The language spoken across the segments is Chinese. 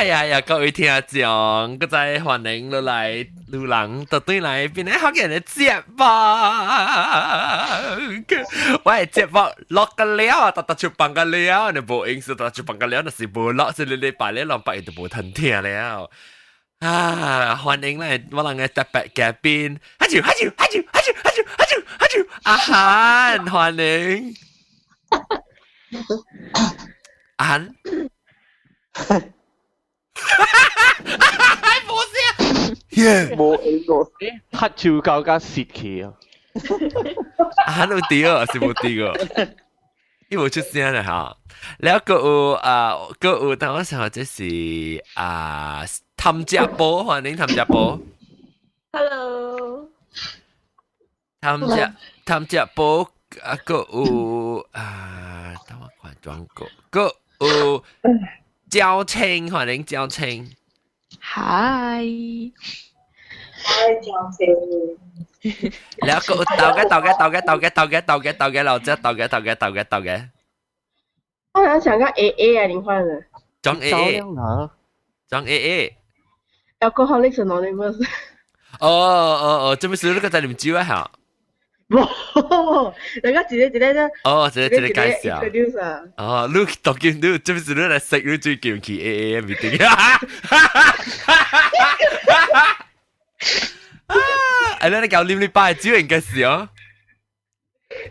呀，各位聽眾，個再歡迎落嚟路人，到對嚟邊啲好嘅人節目，喂，節目落個了，特出放個了，你冇影視特出放個了，那是冇落，是你擺咧兩百都冇吞聽了。啊，歡迎嚟我哋嘅特別嘉賓，哈啾，阿涵，歡迎，阿涵。係冇事啊！冇應過，黑照教加泄氣啊！喺度屌啊，是冇屌啊！因為冇出聲啦嚇。แล้วก็ก็等我想下，這是譚家寶，歡迎譚家寶。Hello。譚家寶個等我看轉個焦青，歡迎焦青。Hi。焦青。แล้วก็鬥嘅，老姐鬥嘅。我想講 AA 啊，你換了。裝 AA。裝 AA。Alcoholics Anonymous。做咩事呢個在啉酒啊？嚇。冇，大家自己啫。哦，自己介紹。introduce 啊。哦，你讀見你做咩事你嚟識你最近去 AA 咪定？哎，你搞啉你爸嘅酒應該是哦。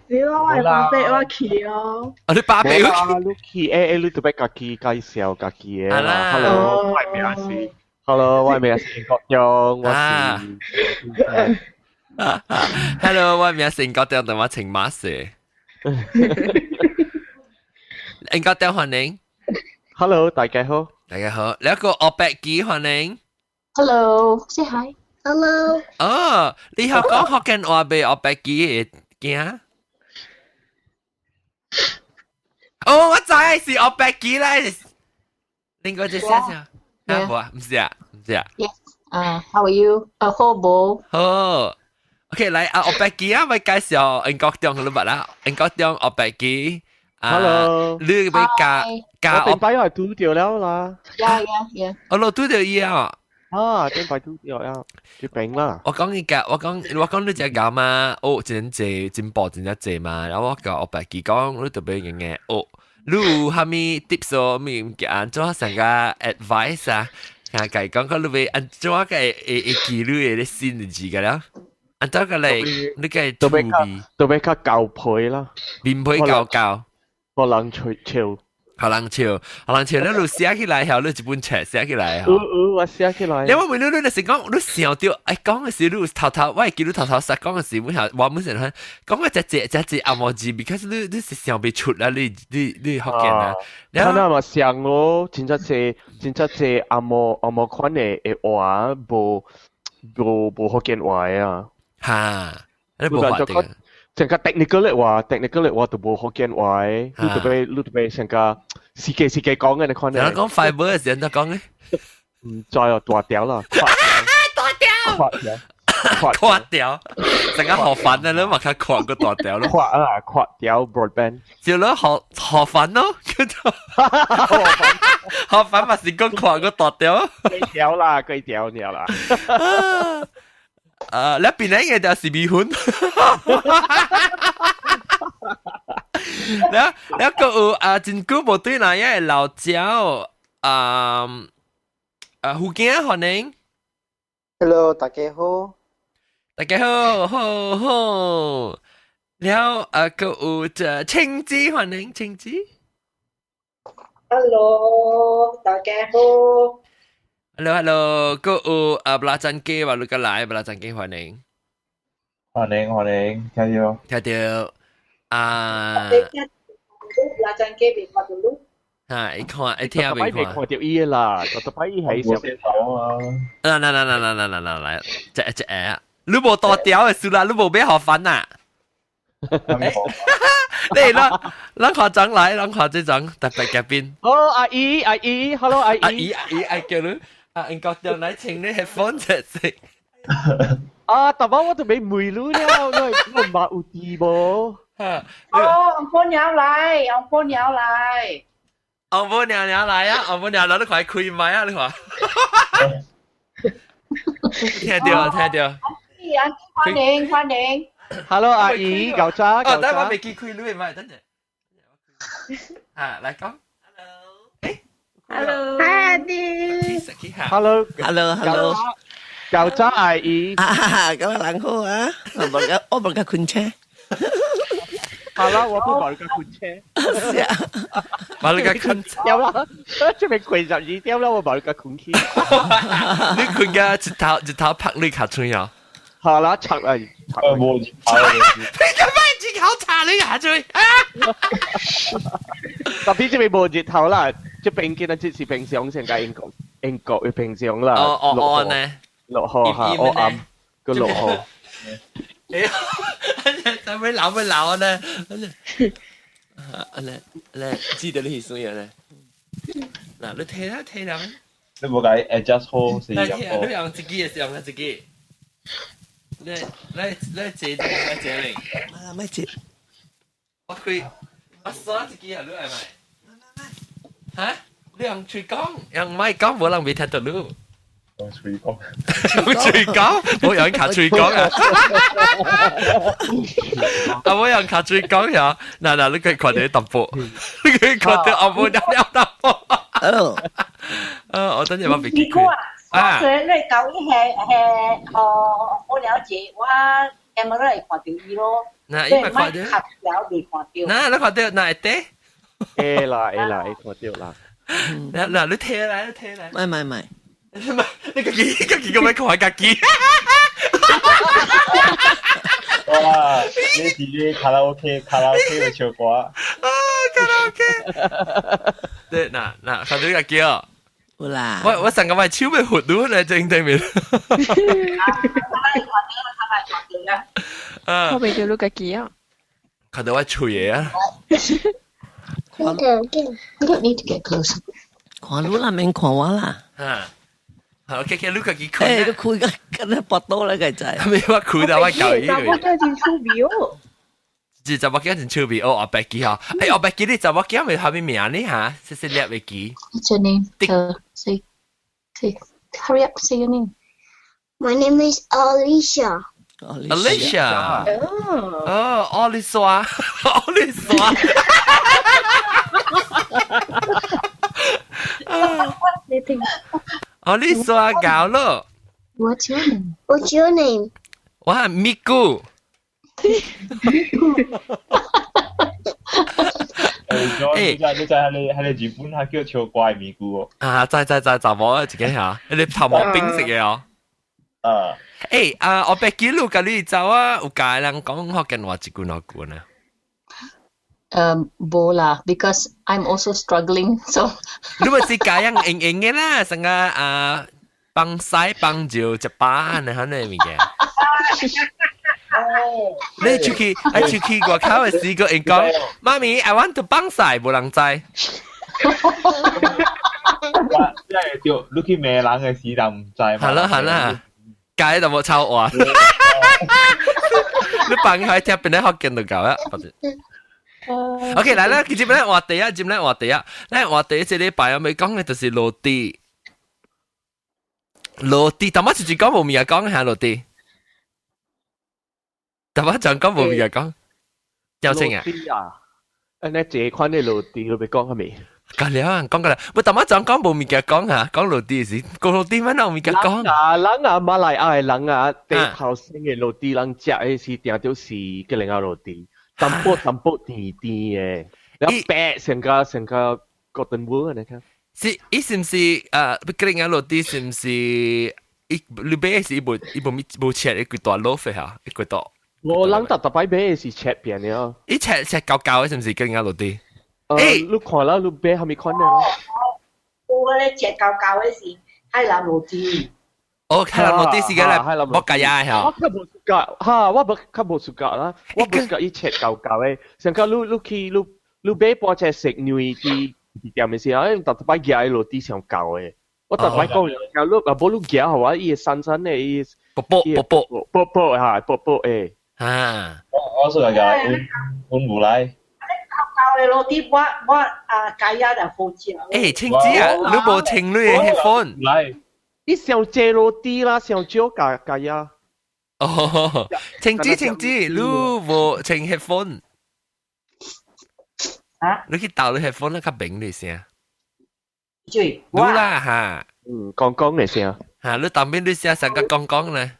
是咯，我係白色我去咯。你爸爸啊，你去 AA 你特別家己介紹家己嘅啦。Hello， 我係咩啊是 ？Hello， 我係咩啊是？國陽，我是。Hello， 我名成國長，同我請馬士。成國長歡迎。Hello， 大家好。大家好，你一個我白機歡迎。Hello，say hi。Hello。哦，你學講福建話俾我白機嘅。哦，我知是我白機啦。另外一下下，冇啊，唔是啊。Yes。How are you？好冇？好。OK， 嚟我白機啊，咪介紹英國中好啦，英國中我白機。Hello。你俾加我電擺係嘟掉了啦。Yeah。我攞嘟掉嘢啊。電擺嘟掉了，絕病啦。我講你只講嘛，真進步真濟嘛，然後我講我白機講你特別嘅你有蝦米 tips 咪唔記安怎成個 advice 啊？佢講你會安怎個會記錄嘅先字㗎啦。安怎個嚟？你個都俾佢教配啦，面配教，可能潮，可能潮，你錄寫起來後，你一本冊寫起來後。我寫起來。你話咪你成講，你想到講嘅時，你頭，我係記你頭實講嘅時，我本身講嘅只阿莫字 ，because 你是想被出啦，你學嘅啊。你睇下嘛，想咯，真係阿莫款嘅話，冇學嘅話啊。嚇，你冇學嘅。成個 technical 嘅話都冇學嘅話，你特別成個時機講嘅你看。人講 fiber 嘅時，人就講嘅。唔再啊，大條啦，垮掉，成個學煩啊！你話佢垮個大條咯，垮掉 broadband， 就咯學煩咯，叫做學煩咪是講垮個大條，幾條啦，你邊呢嘅就是米粉，你個有真久冇對那樣老椒福建歡迎 ，Hello， 大家好，好，แล้ว個有隻青子歡迎青子 ，Hello， 大家好 ，Hello， 個有布拉珍基話你個來布拉珍基歡迎，聽到布拉珍基別話dulu。一聽未看到伊啦，特擺喺上邊頭啊！嚟，隻你冇大條嘅事啦，你冇咩學訓啊？你啦，諗學長嚟，諗學這種特別嘉賓。哦，阿姨 ，Hello 阿姨，叫你英國人嚟請你 headphone 隻食。特別我都未梅魯了，我唔係有字噃。哦，我搬入嚟。我冇娘娘嚟啊！我冇娘娘，你快開麥啊！你話，聽到聽到。歡迎。Hello 阿姨，舊渣哦，等我未見開錄麥，等陣。啊，嚟講。Hello，嗨啲。Hello， Hello，舊渣阿姨。咁啊，冷好啊！我冇架款車。Hello，我不買架款車。買你架款車。有啦，出面貴12點啦，我買架款車。你款架一頭拍你卡吹啊！係啦，拆啊！冇你咁樣只口查你下嘴啊！特別這邊冇熱頭啦，即平見啊，即是平常成個英國嘅平常啦。哦呢6號嚇，我啱個6號。但係鬧咪鬧呢？咧知道你係乜嘢咧？嗱，你睇啦睇啦。你冇解 adjust 好四入你用自己嘅用自己。你借嚟。咩借？我鎖自己啊，你係咪？嚇？你用吹講，用咪講，冇人未聽到你。用吹講，用吹講，冇人卡吹講啊！冇人卡吹講呀！嗱，你佢看到揼波，你佢看到我冇有揼波。哦，我等陣我未見過佢。啊！我你舊年我了解，我誒冇嚟看到伊咯。嗱，因為看到，合了未看到。嗱，你看到嗱啲，誒啦，看到啦。嗱，你睇嚟，你睇嚟。唔係。你個幾個咩講係己？哇！你自己卡拉 OK 嘅唱歌。卡拉 OK。對，嗱，看到呢個叫。好啦。我成個咪超未活到咧，正對面。我未到呢個機啊。看到我吹嘢啊！ You don't need to get closer. 看路啦，免看我啦。OK，你個幾誒，佢個搏到啦，個仔。咪我攰到我舊依我真係出表。就我驚陣超別我白機嚇，我白機你就我驚咪後面名呢嚇，識叻白機。What's your name? Say. Hurry up, say your name. My name is Alicia. Alicia。哦。哦，奧利莎，奧利莎。你聽。奧利莎搞咯。What's your name? What's your name? 我係咪咕。你喺你日本係叫超怪咪咕喎。啊，就我自己嚇，你頭毛冰食嘢哦。我白記錄嘅你走啊，有家人講福建話一句兩句呢。Bola, because I'm also struggling. So 你咪是家人硬嘅啦，成個幫西幫照一把呢，肯定係嘅。你出去外口嘅時個人講，媽咪 ，I want to 幫曬，冇人知。即係叫你去咩人嘅時就唔知嘛。係啦，街就冇抄我。你幫佢貼邊咧學見到夠啊！OK，嚟啦，接咧話題啊，咧話題即係禮拜我咪講嘅就是落地，但我直接講冇面講下落地。但我就講冇嘢講，有聲啊！你這款嘅落地你咪講係咪？講了，講過啦。我但我就講冇嘢講嚇，講落地時，講落地乜都冇嘢講。人馬來亞嘅人啊，地頭先嘅落地人食嘅是定到是嘅另外落地，淡薄甜嘅，然後白成個 cotton wool 你睇。是唔是嘅另外落地是唔是？你買是一部切一個大攞費嚇，一個大。我諗特擺買嘅是切片嘅，一切舊嘅，是唔是跟人家落地？你看啦，你買係咪看咧？我咧切舊嘅是海南落地。海南落地是嘅咧，我計呀嚇。我較無暑假嚇，我較無暑假啦，我無暑假一切舊嘅，成個你買半隻食牛啲店嘅時候，特擺夾喺落地上舊嘅。我特擺講有碌啊，冇碌夾係話，伊散嘅，伊波嚇，波誒。啊！我說嚟㗎，我唔來。舊嘅咯，啲我解呀就好食。誒，青子啊，你冇情侶嘅 headphone？嚟，你想借落啲啦，想招架呀？哦，青子，你冇情 headphone？啊？你去倒你 headphone 啦，較明你先。對，你啦嚇，講嚟先。嚇你當邊你先成個講咧。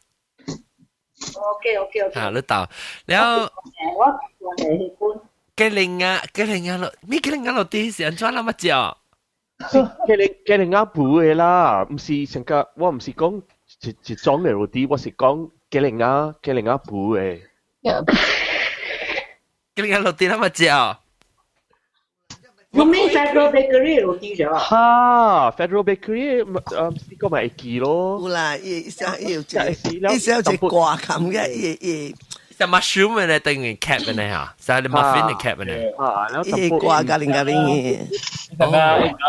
OK，嚇你倒，然後我係喜歡。吉靈啊，咩吉靈啊落啲時陣乜嘢？嘅另一部嘅啦，唔是成個，我唔是講一種嘅落啲，我是講嘅另一部嘅。吉靈啊落啲乜嘢？我咩 Federal Bakery 落啲咗。哈 ，Federal Bakery 試過咪記咯。有啦，一小有隻掛琴嘅，就 mushroom 咧，等於 cap 咧嚇，就係你 muffin 嘅 cap 咧。一掛咖喱嘅。成個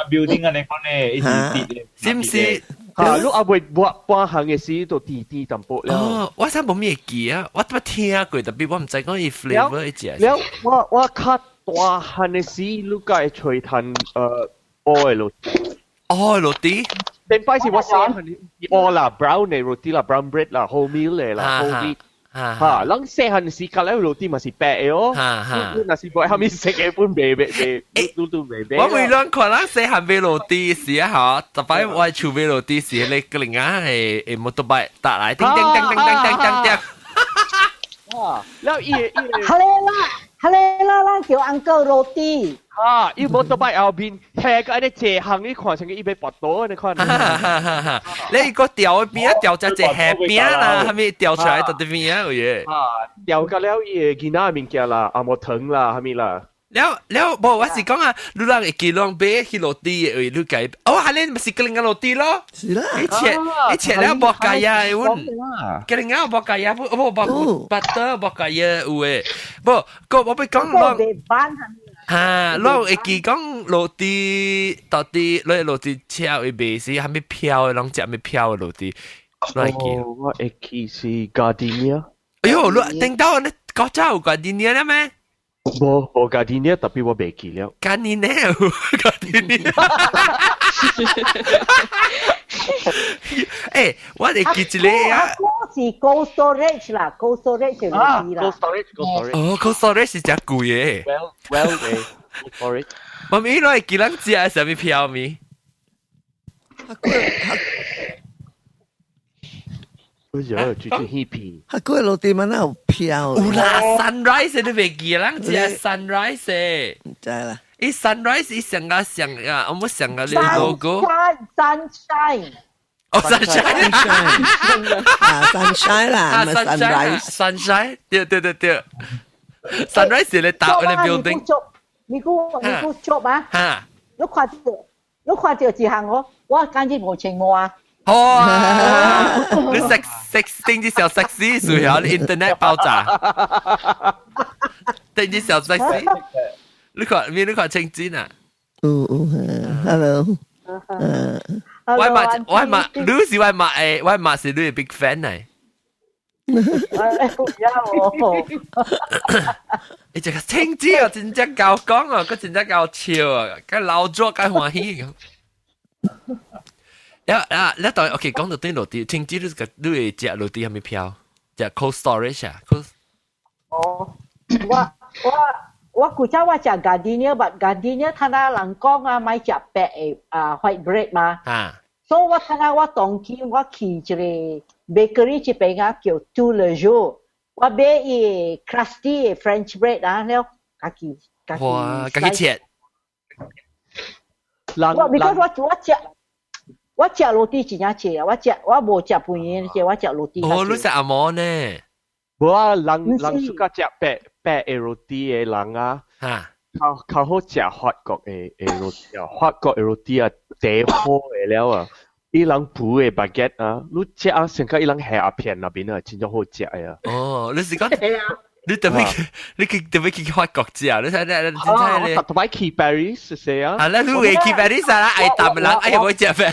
building 嘅你講咧，一直跌，是唔是？嚇，你阿妹半行嘅時都滴淡薄啦。哦，我真冇咩記啊，我都聽過，特別我唔知講伊 flavour 一隻。แล้วว่าคัดตัวฮันเนซีลูกไก่ช่วยทันโอ้ยโรตี哦，落啲。เป็นไปสิว่าเซฮันโอ้ล่ะ brown ในโรตีล่ะ brown bread ล่ะ whole meal เลยล่ะ whole wheat ฮะแล้วเซฮันซีกันแล้วโรตีมันสิแปะเอ๋อดูน่ะสิบ่ให้มีเซ็กเอปุ่นเบเบดูเบเบ我每兩個人細漢買落啲時啊，特別我厝買落啲時，你個人啊係摩托擺打來，叮叮叮叮叮叮叮叮。แล้วอีฮะเลล่า叫 Uncle โรตี อี摩托擺後邊係個一啲斜行呢看成個一杯薄多你看你個掉邊啊掉只斜邊啦，係咪掉出來到啲邊啊？有嘢。掉個了伊見那物件啦，阿摩藤啦，係咪啦？แล้วบอกว่าสิ講啊，你啷個記啷俾去落地嘅，你計哦，係你咪是個人落地咯。是啦，一切了博價呀，阮個人啊博價呀，不博 butter 博價呀有誒，不個我俾講啷嚇，啷會記講落地到底你落地超會袂是係咪飄嘅，啷只咪飄嘅落地，啷記？我會記是 Gardenia。哎呦，你聽到你國家有 Gardenia 啦咩？冇 Gardenia，特別我未記了。Gardenia Gardenia。誒，我哋記一個啊。是 Cold Storage 啦，Cold Storage 就嗰啲啦。Cold storage。哦，cold storage 是真貴嘅。Well，Cold storage。媽咪攞嚟幾兩隻啊？上面票咪？哎呀，最近 hippy。佢嗰個落地乜有飄？有啦 ，sunrise 你未記兩隻 sunrise。唔知啦。伊 sunrise 伊上啊，我冇上啊，你 logo。Sunshine。哦，sunshine。啊 ，sunshine 啦，唔係 sunrise。sunshine，對。sunrise 你搭你 building。你估做嘛？嚇！你看到一行我簡直冇情我啊！哦，你食定啲小 sexy 時候，你 internet 爆炸，定啲小 sexy，你看清真啊？Hello，我係你是我係是你 big fan 嚟。你只個清真啊，真正夠講啊，佢真正夠笑啊，佢老咗佢歡喜咁。你當 OK 講到啲落地，清真你會食落地係咪飄？食 cold storage 啊 ？cold 哦，我古早我食 Gardenia，but Gardenia 睇下人講啊，買食白嘅white bread 嘛。所以我睇下我當期我去一個 bakery 一邊啊叫 Tout le jour， 我買伊 crusty 嘅 French bread 啊，แล้ว哇，家己切。我食落地真正切啊！我無食飯嘅，我食落地。哦，你食阿毛呢？冇啊，人暑假食白嘅肉啲嘅人啊，較好食法國嘅肉啲啊，法國嘅肉啲啊，最好嘅了啊！伊人鋪嘅 baguette 啊，你食啊，成個伊人蝦片那邊啊，真正好食啊！哦，你是講？你特別去法國食啊？你睇我特別去 Paris 食啊！啊，你會去 Paris 啦？愛淡人愛會食咩？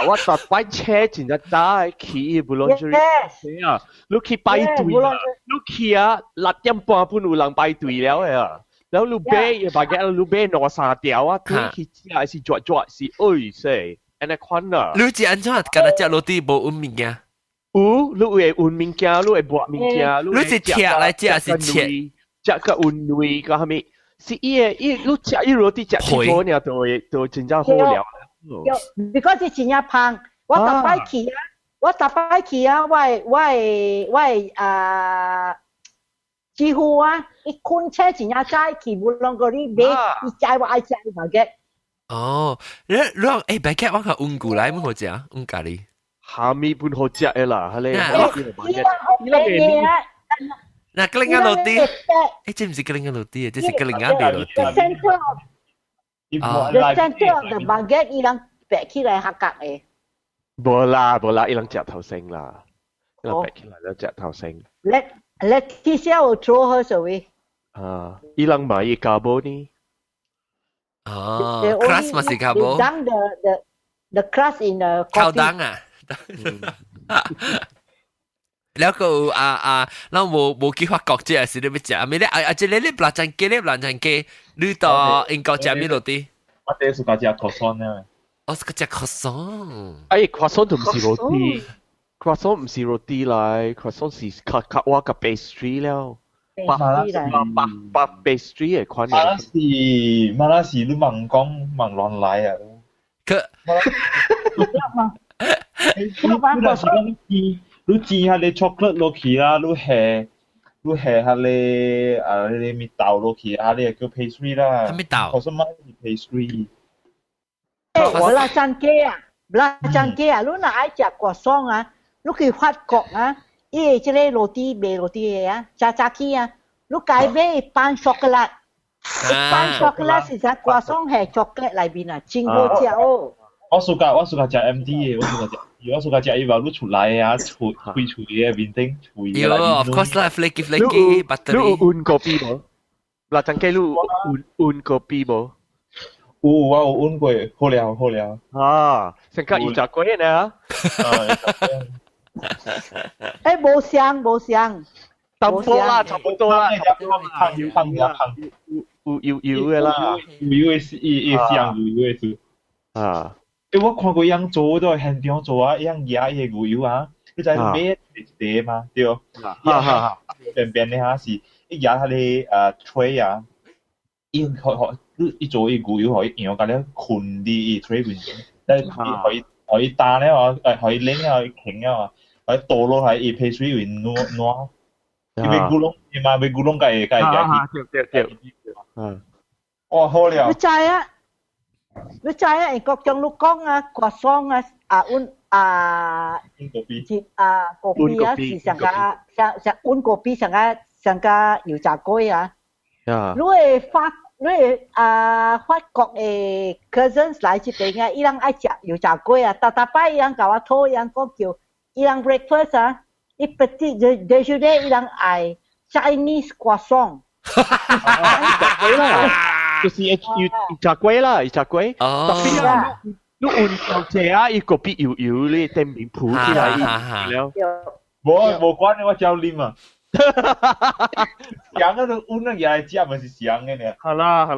我特別車真係早去 Boulangerie 食啊！你去排隊啊！你去啊，6點半半有人排隊了啊！ แล้วลูเบ้บางแกลูเบ้นอซาเดียวอ่ะที่คิดจะสิจวดจวดสิเซ่อันนั้นควันน่ะ你只安怎干那只落地无运物件？ลูเออุ่นมิงแกลูเอบวมิงแก你是切来只是切？จะก็อุ่นนุยก็ทำไมสิลูจะ落地จะที่ตัวเนี่ยตัว真正好了because 是真正胖我逐摆去啊我几乎啊一昆车真正在去无啷个哩买伊知我爱食嘛嘅哦你白客我个运过来冇好食运咖喱下面半好食嘅啦，係你。嗱，格林亞落地，這唔是格林亞落地，這是格林亞地落地。The center of the baguette 伊人擺起來合格嘅。冇啦，伊人食頭先啦，伊人擺起來了食頭先。Leticia will throw hers away. 伊人買嘢咖喱呢？crust masih kabel. Dang the crust in the coffee. 靠當啊！แล้วก็เรา冇計劃國際是你要食，咪咧即係你不難雞你到英國食咩落地？我第一次食croissant咧，我是個食 croissant。croissant 就唔是落地，croissant 唔是落地嚟 ，croissant 是我個 pastry 了，白 pastry 嘅款。馬拉士你盲講盲亂來啊！你煎下你 chocolate 落去啦，你下你蜜豆落去，下你叫 pastry 啦。蜜豆。我什麼 pastry？我拉張雞啊，你哪愛食果霜啊？你去法國啊，伊即個落地賣落地嘅啊，炸雞啊，你改買班巧克力，班巧克力是只果霜係巧克力裏邊啊，真好食哦。我暑假食 MD 嘅，我暑假食伊話你出來啊，吹嘅面頂吹。有 ，of course 啦 ，flaky butter。你換個 B 冇？辣醬雞你換個 B冇？我有換過，好了。成個油炸龜呢？冇香。淡薄啦，差不多啦，香有嘅啦，有嘅香有嘅是。我看過樣做都係現場做啊，樣野嘅牛油啊，佢就係買一袋嘛，對。邊邊咧嚇是，一野佢哋tray啊，伊做伊牛油可以用嗰啲困啲 tray 邊邊，但係可以打咧嘛，可以拎啊，可以傾啊嘛，可以倒落喺伊 pastry 邊攞，因為咕窿嘛，為咕窿計。哦，好了。你知啊？國將你講啊，果霜啊，果皮啊，是上果皮上個油炸龜啊。你法國嘅 cousins 來這邊啊，伊人愛食油炸龜啊，大擺伊人甲我討，伊人講叫伊人 breakfast 啊，伊 petit déjeuner 伊人愛 Chinese 果霜。就是油炸龜啦，油炸龜。特別啊，你換油蔗啊，伊個必油你頂面鋪起來了。冇關嘅，我教啉啊。香嗰度換嘢嚟食，咪是香嘅呢。係啦。好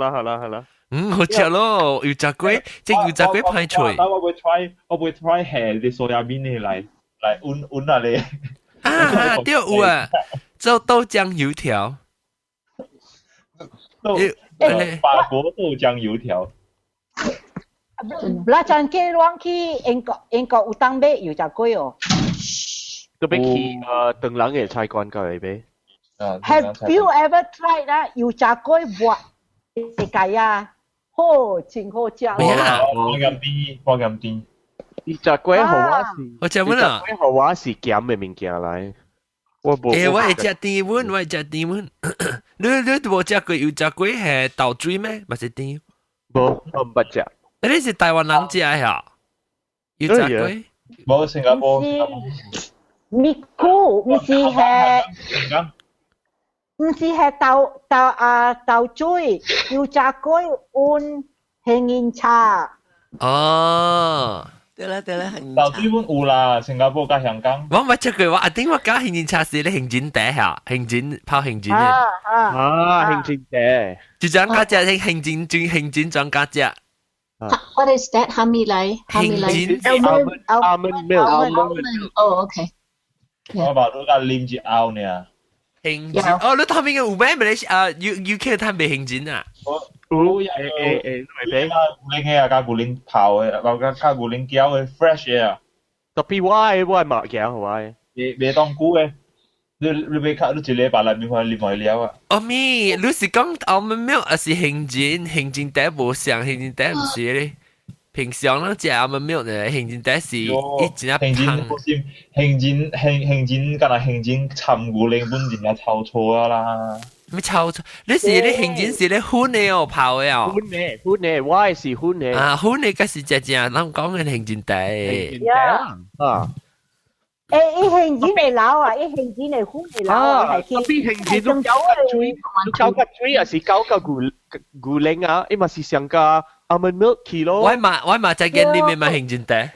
食咯，油炸龜，即油炸龜派脆。我會 try 下啲soya bean嚟換下你。對有啊，做豆漿油條。法國豆漿油條。辣醬雞亂去英國有當買油炸龜哦。都俾去鄧冷嘅菜館過嚟俾。Have you ever tried 啊？油炸龜滑世界啊？好，真好食。我咁啲。油炸龜好話是，我食乜啊？好話是鹹嘅物件嚟。我會食甜碗，你冇食過油炸龜係豆水咩？唔係甜。冇，我唔食。你是台灣人食呀？油炸龜？冇新加坡。咪酷，唔是豆水，油炸龜換杏仁茶。哦。對啦，到基本有啦，新加坡加香港。我咪出句話，一定我搞行政測試咧，行政底下，行政拋行政嘅，行政嘅，就講家姐行政轉家姐。What is that? Hamilai. Almond milk. Oh, okay. 我話都加啉住拗呢。行政哦，你頭面嘅有咩咪咧？UK 攤未行政啊？你加古靈嘅啊，加古靈泡嘅，或者加古靈膠嘅 fresh 嘅啊。特別我係麥膠係咪？你當菇嘅，你俾卡都一禮拜內面可以啉埋料啊。哦咪，你是講almond milk 還是行政底無像行政底唔是咧？平常咱食almond milk 咧，行政底是一隻啊行政敢若行政參古靈本真係臭錯啊啦。咩臭臭？你是咧行政是咧薰嘅哦，泡嘅哦。薰嘅，我係是薰嘅。啊，薰嘅嗰是只咱講嘅行政底。啊。一行政嚟撈啊，一行政嚟薰嚟撈啊，係特別行政都搞個水啊，是搞個古靈啊，因為是上個 almond milk 去咯。我嘛在見你咪咪行政底。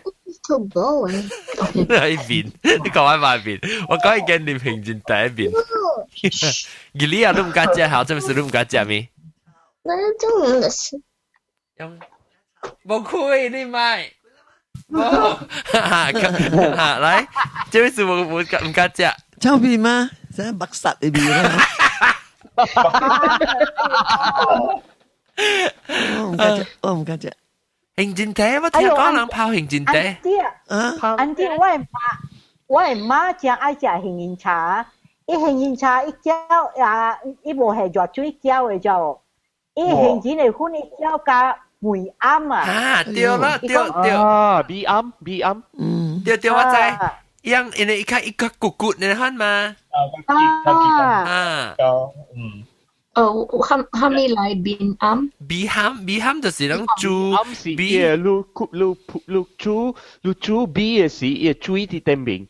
Too boring. 喺邊？你講喺埋邊？我講係見你行政底喺邊。而你啊都唔敢食，好，這是都唔敢食咩？我中文的是。冇開你咪。嚟，這是我唔敢食。臭片嗎？真係白實你邊啦。我唔敢食。行政底，我聽講人泡行政底。安迪，我係媽正愛食行政茶，一行政茶一膠啊，一無係熱水膠嘅就，一行政嚟薰一膠加梅啱啊。啊，對啦，對。啊，B 啱，對，我知。yang ini ikat kukut ni kan ma. Hamilai bin am. Biham 就是啷豬。是嘅，你豬 B 嘅是嘅豬啲頂面。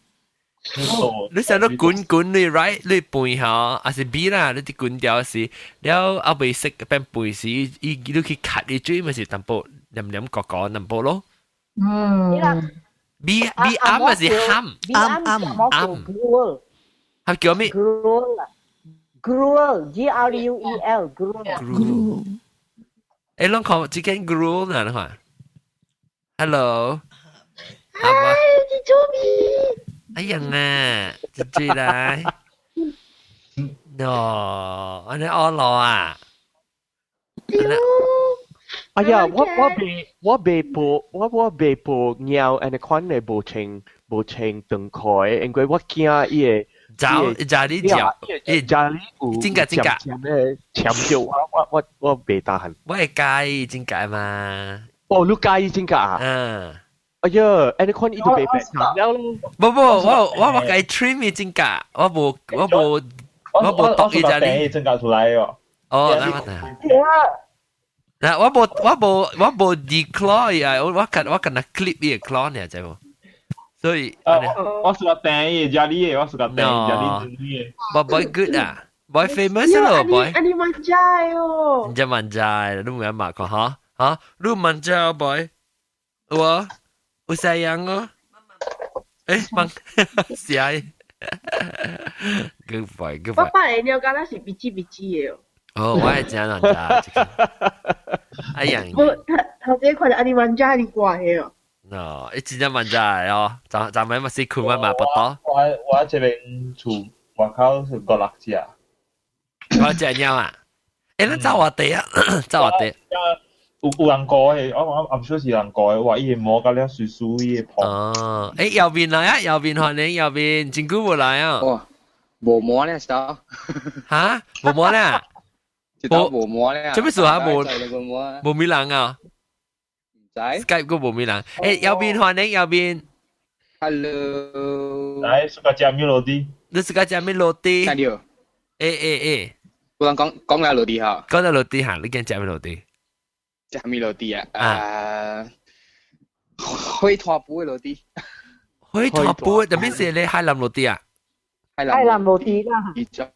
你成日滾你 right， 你背下，還是 B 啦，你啲滾掉時，了後尾食變背時，你去咳你嘴咪是淡薄黏角淡薄咯。B 啱還是鹹？啱。係叫咩？Gruel G-R-U-E-L Gruel。誒，啷個只間 Gruel 啊？你話 ？Hello。嗨，你做咩？哎呀啊，追來，no， 我哋餓咯啊！哎呀，我未播鳥，安尼款嘅無清斷開，因為我驚伊個炸你嚼，炸你有真㗎，潛住我未打閒。我係介意真㗎嘛？哦，你介意真㗎啊？嗯。哎呀，安尼款伊都未白談了咯。我計 trim 嘅真㗎，我冇讀伊炸你真㗎出來哦。哦，嗱，我冇 declaw 啊，我近 clip 呢個 claw 呢，就冇。所以我是個訂嘅，家裡嘅，我是個訂家裡嘅。boy good 啊，boy famous 咯 boy。你manjai哦。你manjai，你唔係嘛講嚇嚇，你manjai boy，我sayang oh. Mang siya. Good boy. Papa,你有講得是biji嘅哦。哦，我係真人咋，哎呀！我頭先看到你問家你怪嘅哦。no， 一真問家哦，咱們咪是看乜嘛不多。我這邊厝外口是個六隻。我隻鳥啊！誒，你走我地啊，走我地。有人過嘅，我唔曉是人過嘅，話伊個摸到了水水伊個泡。哦，誒，右邊來啊，右邊歡迎右邊，真久冇來啊。哦，冇摸咧，實嚇，冇摸咧。冇摸咧。做咩事啊？冇咪人啊？唔使。Skype 個冇咪人。誒，右邊歡迎右邊。Hello。嚟，suka 食咩落地？你suka 食咩落地？睇到。誒。我講下落地嚇。講到落地嚇，你驚食咩落地？食咩落地啊？開拖布嘅落地。開拖布，特別是你海南落地啊？海南落地啦。而種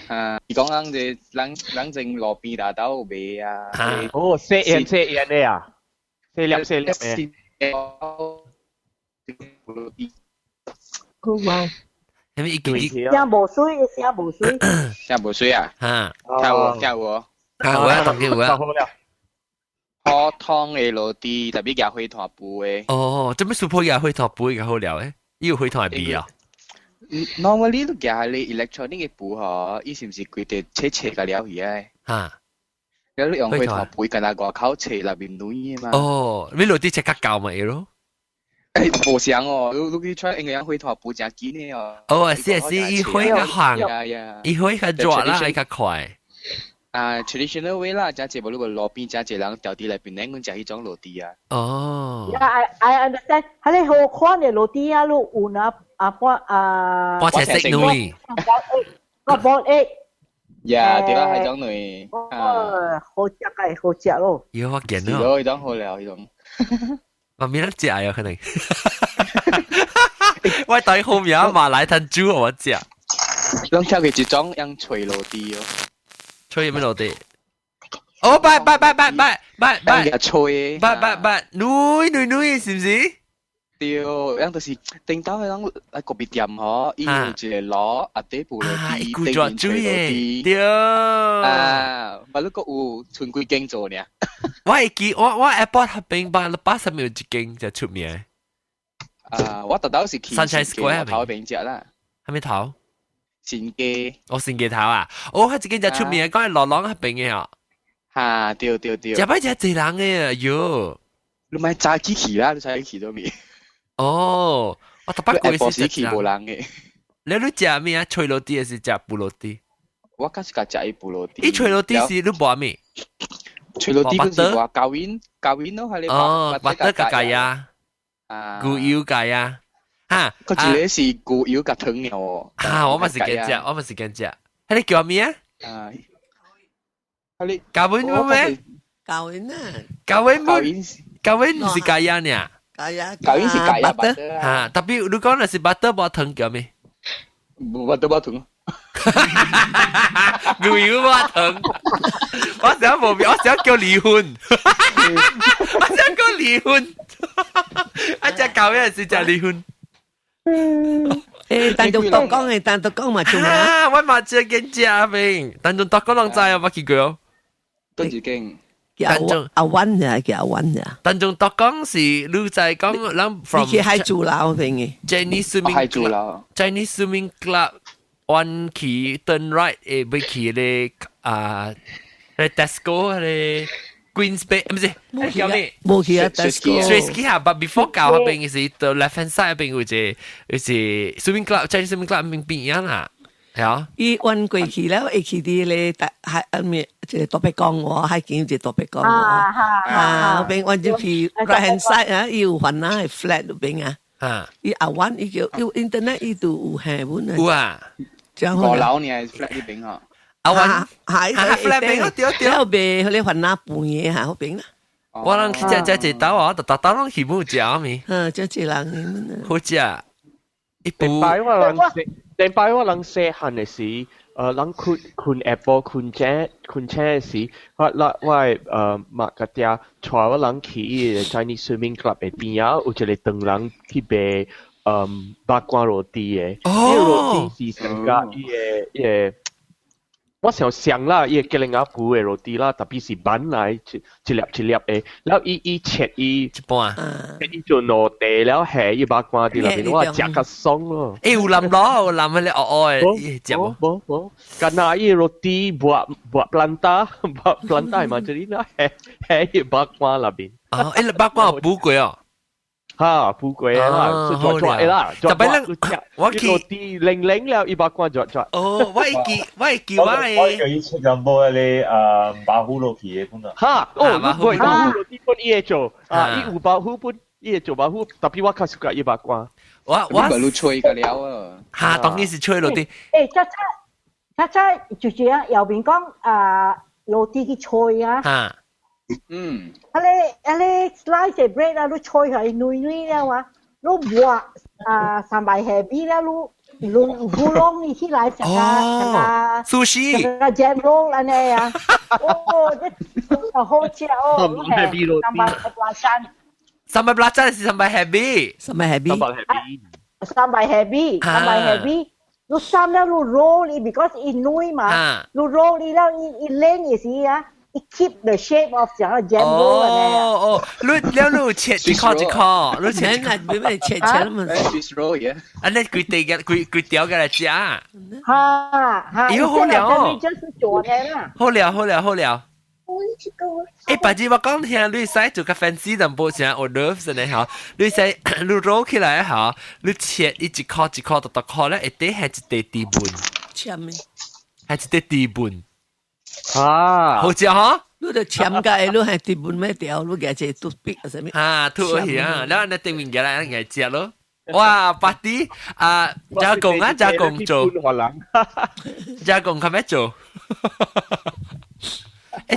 而講人正路邊大道尾啊。哦，食煙嘅啊。細粒嘅。好玩。係咪一件聲無水，聲無水。聲無水啊？嚇，跳舞。啊，當跳舞啊！泡湯嘅落啲，特別夾灰糖布嘅。哦，做咩 super 嘅灰糖布嘅好料誒？要灰糖係 B 啊？Normally 都夾你 electronic 嘅布嗬，伊是唔是佢哋切嘅料去啊？嚇，有你用灰糖布跟那個口切入邊女嘛？哦，你落啲切較教咪咯？誒，冇想哦，你去 try 應該用灰糖布正堅嘅哦。哦，是，伊灰較行，伊灰較弱啦，伊較快。traditional way 啦，真係無你個路邊真係人掉啲嚟邊，你講就係呢種路啲啊。哦。I understand，係你好看嘅路啲啊，路有那波赤色女。個波 A。呀，對啦，係種女。好食嘅，好食咯。要我見咯。係種好料，呢種。我未得食啊，可能。我對後面馬來灘豬我食。兩條嘅一種用脆路啲哦。吹咩落地？哦，拜，吹，女，是唔是？對，樣就是頂到嗰種喺個別店嗬，伊有一個攞阿爹布落地，頂住追嘅，對。咪你個有存幾間做呢？我Apple 合併80秒一間就出名。我特登是去 Sunshine Square 頭邊隻啦，係咪頭？善記，善記頭啊！佢一間就出名，講係羅朗合併嘅哦。嚇，對。就擺只濟人嘅喲。你咪炸機器啦，你炸機器都未？哦，我特別貴是機器冇人嘅。你食咩啊？脆落啲還是食布落啲？我嗰時食伊布落啲。伊脆落啲是你播咩？脆落啲嗰時話教viên咯，係你哦，白得個雞啊，牛油雞啊。嚇，佢自己是固要夾藤嘅喎。我咪是驚隻，係你叫咩啊？係你教會咩？教員啊，教會唔是雞啊呢？教員是雞啊，嚇，特別你講的是巴特波藤叫咩？巴特波藤。牛油波藤，我想冇名，我想叫離婚，我想叫離婚，一隻教員是隻離婚。單獨講嘛做咩啊？我嘛只見食明，單獨講人知啊，我見過。都已經。單獨阿溫啊，叫阿溫啊。單獨講是你在講人 from。你去海珠樓邊嘅。Chinese swimming club， one key turn right， 被去咧Tesco 咧。Queens Bay 唔是，冇去啊 Tesco。Straight 下，but before 教嗰邊是到 left hand side 嗰邊有隻 swimming club，Chinese swimming club 邊邊樣啊？係啊。伊運過去了，一去啲咧，係咩？即係特別講我，係見隻特別講我。嗰邊運咗去 right hand side 啊，要運啊，係 flat 嗰邊啊。伊阿灣伊叫要 internet 伊度有係本啊。有啊。個樓你係 flat 嗰邊啊？係，flat 邊對，後邊你雲南半夜嚇嗰邊啦。我諗佢只豆啊，特人起冇食咪？只人好食。定擺我人食閒嘅時，人困 Apple 困車時，我麥個啲帶我人去 Chinese swimming club 嘅邊啊，有一個鄧人去賣八卦羅蒂嘅，呢個羅蒂是成家嘅。我想啦，伊吉linga布嘅羅蒂啦，特別是板來一粒嘅，然後伊切伊半，伊就落地了係伊把關啲入邊，我食個爽咯。有淋咯，有淋喺你哦，食冇，karena伊羅蒂buat planta係嘛，jadi lah係伊把關入邊。把關補過哦。哈，富貴啦，抓啦，特別我見啲零了，一百關抓。哦，我叫我要出任波你保護落去嘅本啊。哈，保護落啲本嘢做，伊有保護本嘢做保護，特別我較suka一百關。我咪攞吹個了啊。哈，當然是吹落啲。chắc chủ chỉ ở bên con lô ti cái choi á. Ale slice bread 啊，你菜係嫩嫩啦嘛，你畫三bài heavy 啦，你 gulung ni hilai cakap sushi jam roll ane ya. Oh, dia hot cia oh. Sambal belacan si sambal heavy. Sambal heavy. Sambal heavy. Lu samแล้วlu roll it because it นุ่ยมาlu roll it แล้ว it เล่นอย่างนี้อ่ะ it keep the shape of จาก jam roll อะไรอ่ะแล้วlu 切一颗一颗lu 切ไม่切了嘛 Swiss roll 嘅อันนั้น鬼地嘅鬼條嘅嚟食咦好料就是做嘅啦好料白紙我講聽你使做個 fancy 淡薄像 order 先嚟嚇你使你 roll 起來嚇你切一顆一顆獨顆咧一啲係一啲底盤切咩係一啲底盤好食嚇你就切嘅你係底盤咩條你嘅隻 toothpick 係咩吐去啊แล้ว你定面嘅啦ไง食咯哇白啲加工做加工係咩做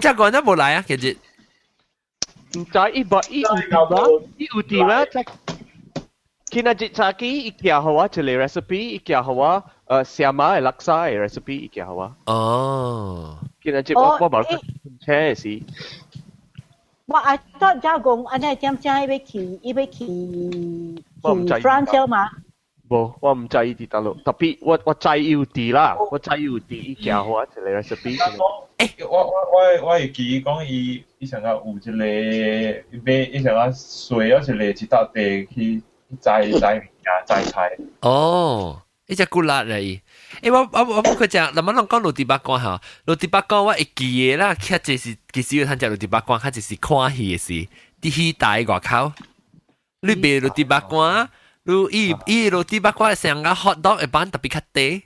加工都冇嚟啊，其實唔知有啲咩？其實只茶記一件好啊，一個 recipe 一件好啊，沙馬嘅laksa嘅 recipe 一件好啊。哦，其實只我冇車是。我I thought 加工安尼點知要去 France 嘛？冇，我唔知啲大陸，特別我知要啲啦，我知要啲一件好啊，一個 recipe。我會記講伊上個有一個買伊上個水咗一個一笪地去摘物件摘菜。哦，呢隻古辣嚟。我佢只，嗱乜啷講羅迪巴講嚇，羅迪巴講我會記嘅啦，佢就是其實要睇只羅迪巴講，佢就是看戲嘅事，啲戲大外口，你別羅迪巴講，你羅迪巴講成個 hot dog 一版特別較低。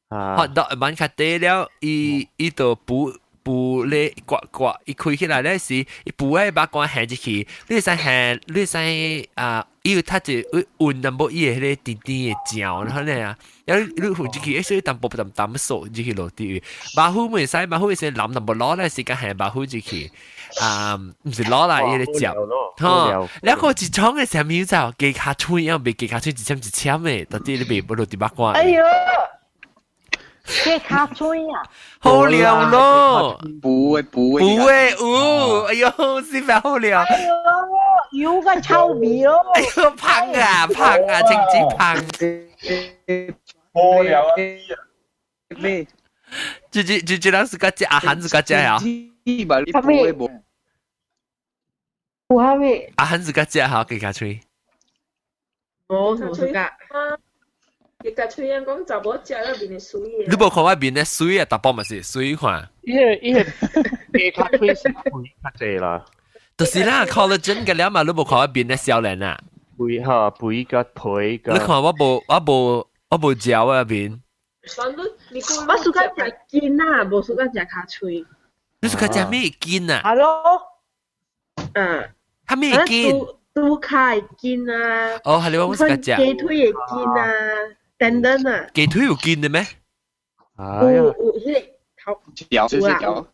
hot dog 一版較低了，伊就布咧刮，伊開起來咧是，伊布喺把光行入去，你使行，你使伊有它就運淡薄伊個迄個甜甜嘅醬，然後咧啊，然後你混入去，所以淡薄淡熟入去落地，馬虎唔使，馬虎是淋淡薄攞咧，時間行馬虎入去，唔是攞啦，伊個醬，嚇，แล้ว個一廠嘅上面就雞卡吹，因為雞卡吹一簽嘅，到底你別不落地把光。哎呦！雞卡吹啊！好料咯，補哎呦，先份好料。哎呦，有個臭味咯！哎呦，胖啊，正子胖。好料啊！咩？就當是個只阿漢子個只呀。阿漢子個只嚇，幾架吹？冇冇噶。一個吹人講就冇食入邊嘅水嘅。你冇看外邊嘅水啊？大波咪是水看。伊個雞卡吹是肥較濟啦。就是啦 ，collagen 嘅了嘛，你冇看外邊嘅少年啊。肥嚇，肥個皮個。你看我冇嚼啊邊。我暑假食筋啊，冇暑假食卡吹。你暑假食咩筋啊 ？Hello。係咩筋？都卡筋啊！哦，係你講乜嘢？雞腿嘅筋啊，等等啊。雞腿有筋嘅咩？有頭條條。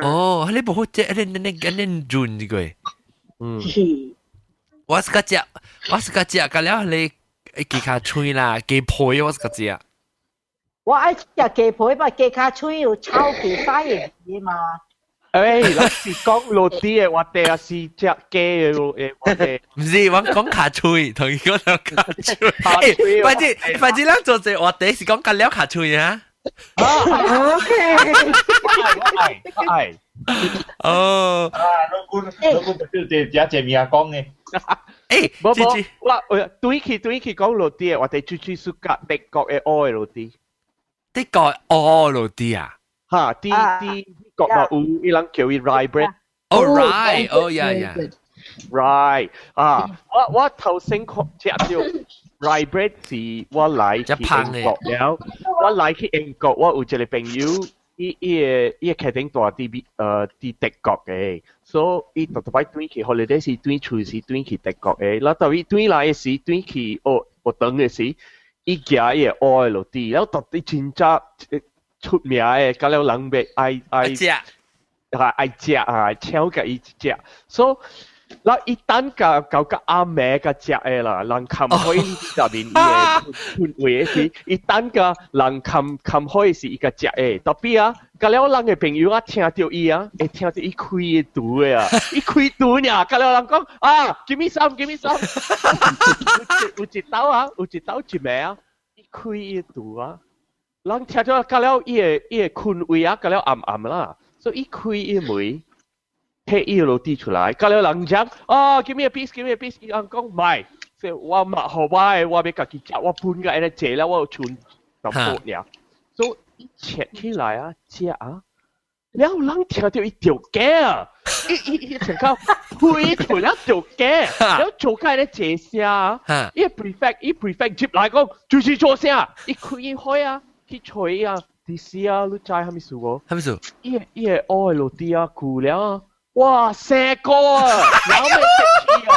哦，你冇好食，你轉呢個。我是個食，咁了你雞卡吹啦，雞皮我是個食。我愛食雞皮吧，雞卡吹有炒皮沙嘅嘢嘛。你是講落地嘅，我哋是隻雞嘅我哋。唔是，我講卡吹，同佢講卡吹。反正咱做隻我哋是講緊了卡吹啊。OK。哦。老公就只名講嘅。我對佢講落地，我哋最暑假德國嘅愛落地。德國愛落地啊？嚇，啲。國嘛有伊人叫伊 rye bread。Oh right， oh yeah。Right 我頭先食咗 rye bread 是我嚟去英國了，我嚟去英國，我有一個朋友，伊個客廳大啲德國嘅，所以伊特別轉去 holiday 是轉厝是轉去德國嘅，然後到伊轉來嘅時轉去學堂嘅時，伊夾伊個愛落地，然後特別真正出名嘅，搞了人別愛食啊，超嘅伊食，所以嗱，一旦搞阿妹嘅只嘅啦，人冚開入面嘅盤位是，一旦嘅人冚開是一個只嘅，特別啊，隔了人嘅朋友啊聽到伊啊，會聽到伊開嘅圖嘅啊，伊開圖呢，隔了人講啊 ，give me some，give me some， 有一刀啊，有一刀一枚啊，伊開嘅圖啊，人聽到隔了伊嘅困位啊，隔了暗啦，所以伊開嘅梅。摕伊落地出來，隔了人講啊 ，give me a piece，give me a piece，伊人講唔係，即係我嘛好歹，我要家己食，我搬個安尼坐了，我有存淡薄爾，所以切起來啊，食啊，了人聽到伊條頸啊，伊成個推出了條頸，了做開咧坐聲，伊 prefect 接來講就是做聲，伊開開啊，去吹啊，啲事啊，你知係咪事喎？係咪事？伊係愛落地啊，攰了啊。哇，射過啊！有咩食啊？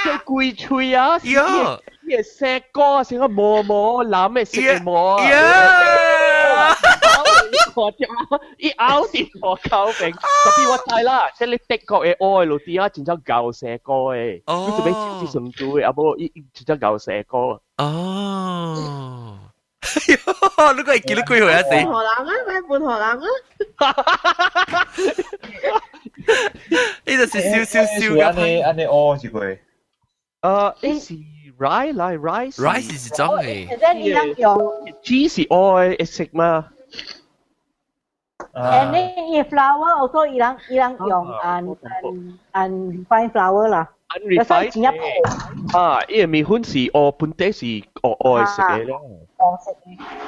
踢到攰脆啊！嘢射過啊，成個摸，攬咩食嘅摸啊！一咬跌我口邊，特別我知啦，即係你的確嘅愛落啲啊，真正夠射過嘅，你做咩超級順做嘅，阿婆真正夠射過啊！哦。呢個係幾多句話啊？死！半河南啊，咪半河南啊！呢度是少嘅。安尼哦一句。呢是 rice 是種嘅。而家你能用 G 是愛食嘛？And then flour also 伊人用unrefined flour 啦。unrefined 啊，伊個米粉是本地是愛食嘅咧。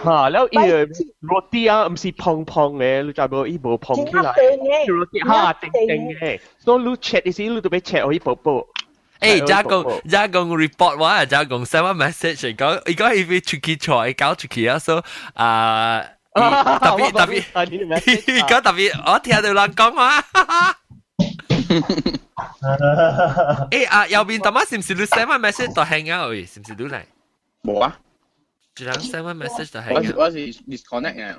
嚇，แล้ว伊個โรตี啊，唔是胖嘅，你知冇？伊冇胖起來。โรตี嚇定嘅，所以你切嘅時，你都俾切可以薄薄。誒，加工 report 話，加工 send 個 message 講，而家要出去菜，搞出去啊，所啊，特別，而家特別，我聽到人講話。右邊大媽是唔是你 send 個 message 就 hang out 嘅？是唔是你嚟？冇啊。只能 send 個 message 就 hang out。我是 disconnect 嘅。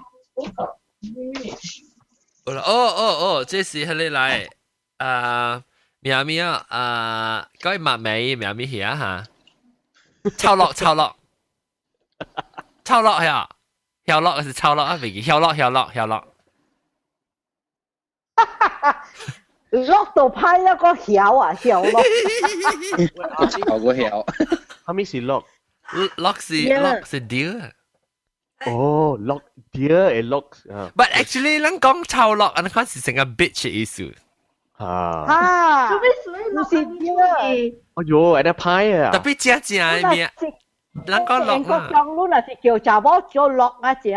好啦，哦，這是係你嚟苗苗嗰啲麥尾苗苗係啊嚇，抄落係啊，跳落是抄落啊，未記跳落。落到派一個曉啊，曉落。抄個曉，係咪是落？落是 deer。哦，落 deer 係落。But actually，人講抄落，人講是成個 bitch 嘅意思。做咩水唔是 deer？哎呦，係得派啊！特別正嘅，人講落啊。英國講你係叫查某叫落啊，正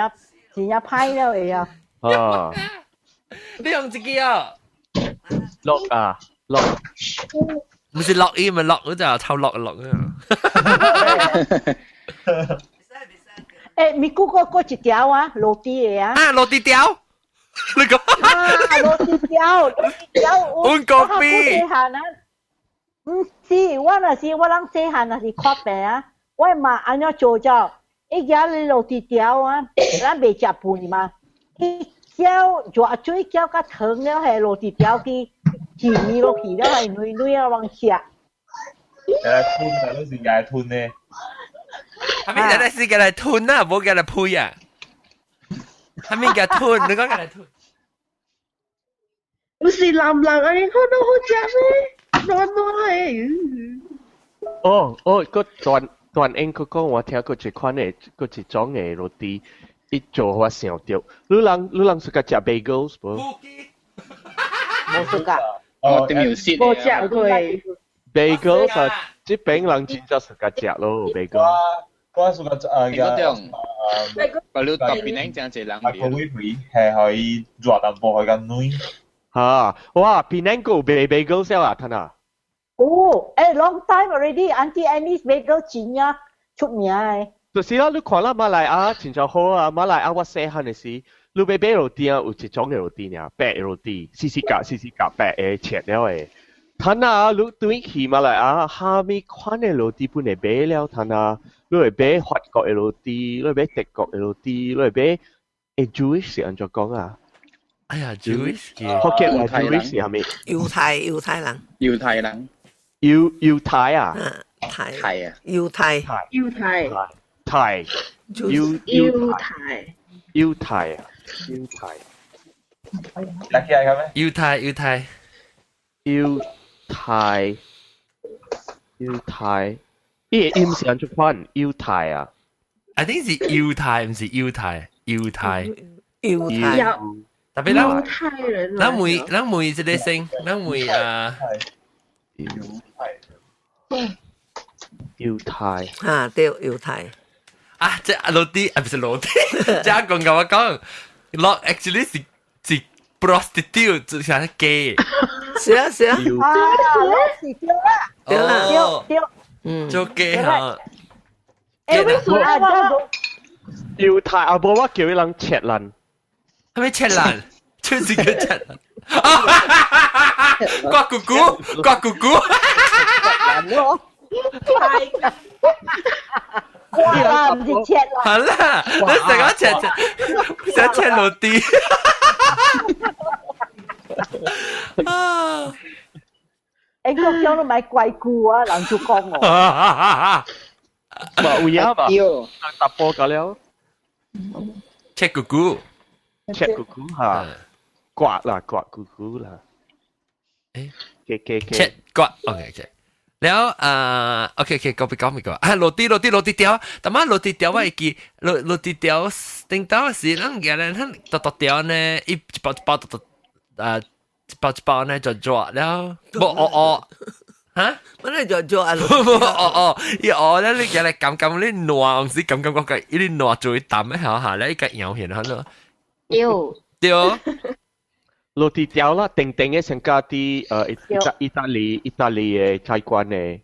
派了嘅啊。啊！你用自己啊？落啊，落。唔是落音咪落，嗰就抄落啊。誒，咪嗰一條啊，落地嘅啊。啊，落地條。你講啊，落地條，換個邊？唔是，我那是我人細漢那是確病啊，我媽安怎做咗？一家你落地條啊，咱未食飯嘛，一叫熱水叫甲燙了係落地條去煮落去了係軟啊往食。吞啊，嗰時又係吞呢。係咪有啲事叫嚟吞啊，唔好叫嚟配啊？係咪叫吞？你講叫嚟吞？唔是男啊，你看到好食咩？暖係。哦，個段英佢講我聽過一款嘅，個一種嘅落地，一做我想到，你人食個食 bagels 冇？冇食噶。哦，點樣食？冇食過。bagels 啊，即邊人真正食個食咯 bagels。嗰時個嗰種，我哋特別靚正正人嘅。個會係可以熱淡薄去咁暖。嚇！哇，邊個有 bagels 先啊？睇下。哦，long time already Auntie Annie's bagel 真呀出名誒。就是啦，你看啦，馬來亞真正好啊！馬來亞我細漢嘅時，你買肉丁啊，有一種嘅肉丁啊，白肉丁，細夾白嘅切了嘅。睇下你對去馬來亞，下面款嘅肉丁本嚟買了，睇下你嚟買法國嘅肉丁，你嚟買德國嘅肉丁，你嚟買Jewish 是安怎講啊？哎呀，Jewish 嘅，福建話 Jewish 係咪？猶太人，猶太人，猶太啊？係啊，猶太泰猶太猶太啊，猶太。你記係咩？猶太猶太呢個音是按做款猶太啊。I think 是猶太，唔是猶太，猶太。特別猶太人來的。咱每一個聲，咱每猶太啊，對，猶太。啊，即係羅啲，唔是羅啲，即係講咁我講，羅 actually 是 prostitute，就係 gay。是啊，是對啦，對啦，對，做 gay 嚇。為什麼猶太啊，無我叫伊人切爛，係咪切爛？就是個切爛。刮姑姑，刮姑姑。哇，唔是切爛。係啦，你成日切，想切落地。英國將都買貴股啊，人就講我。嘛有影嘛？搭波搞了。切姑姑，切姑姑嚇，刮啦，刮姑姑啦。嘅。切刮 ，OK 切。แล้วOK ก็ไปก็ไม่ก็โรตีเดียวแต่ว่าโรตีเดียวว่าอีกโรตีเดียวติงต้าสินั่งอย่างนั้นต่อเดียวเนี่ยอีปอเนี่ยจ่อแล้วบ่ฮะ乜你จ่อ啊？อีแล้วนี่อย่างไรกำนี่นัวสิกำอีนี่นัว最淡咧下咧依家有現喺度เดียว落地條啦，定嘅成家啲意大利嘅菜館嘅，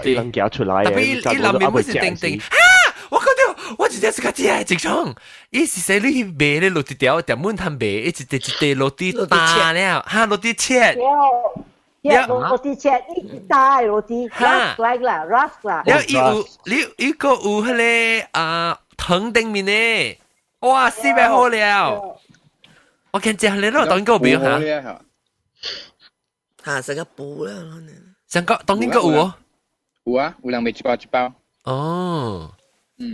伊人搞出來嘅，伊裡面會是定啊！我講到我直接是個真係正常，伊是使你去賣咧落地條，點滿攤賣，一地落地打了，哈落地切，落地切，一大落地 ，rusk 啦，rusk 啦。แล้วอี個有迄個藤頂面咧，哇，死咪好了。我見只你都當個表嚇，嚇成個布啦，成個當應該有哦，有啊，有人賣一包。哦，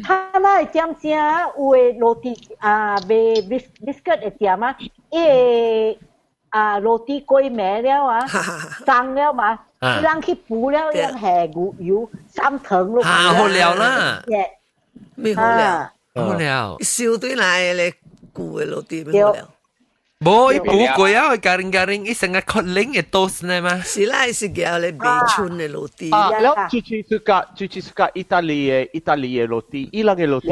他那點正有誒落地啊，賣 biscuit 嘅店啊，伊啊落地過暝了啊，生了嘛，伊人去補了，伊人下牛油三層咯，嚇好了啦，咩好了？好了，燒對嚟咧，舊嘅落地咩好了？冇一補過啊！garing一成個確領嘅多士呢嘛？是啦，是叫你備春嘅落地。แล้ว最สุก意大利嘅落地，伊人嘅落地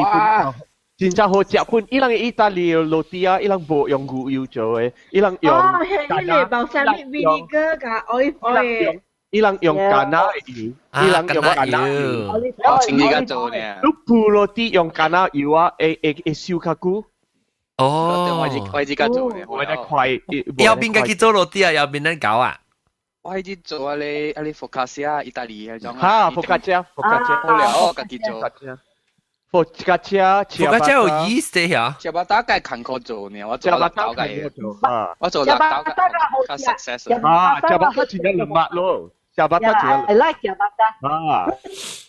真正好食款。伊人嘅意大利嘅落地啊，伊人無用牛油做嘅，伊人用。哦，係你爆晒啲 vinegar 㗎，olive。伊人用橄欖油，伊人用橄欖油。我前幾間做嘅。你鋪落地用橄欖油啊，會燒較久。哦，我自己做嘅，我得快。右邊嘅做落啲啊，右邊咧搞啊。我係啲做你福卡斯啊，意大利嗰種。嚇，福卡車，好了，我自己做。福卡車有yeast 嘅，茶葉蛋係勤課做呢，我做辣豆嘅。我做辣豆嘅，success。啊，茶葉蛋前有兩麥咯。茶葉蛋前有。I like 茶葉蛋。啊。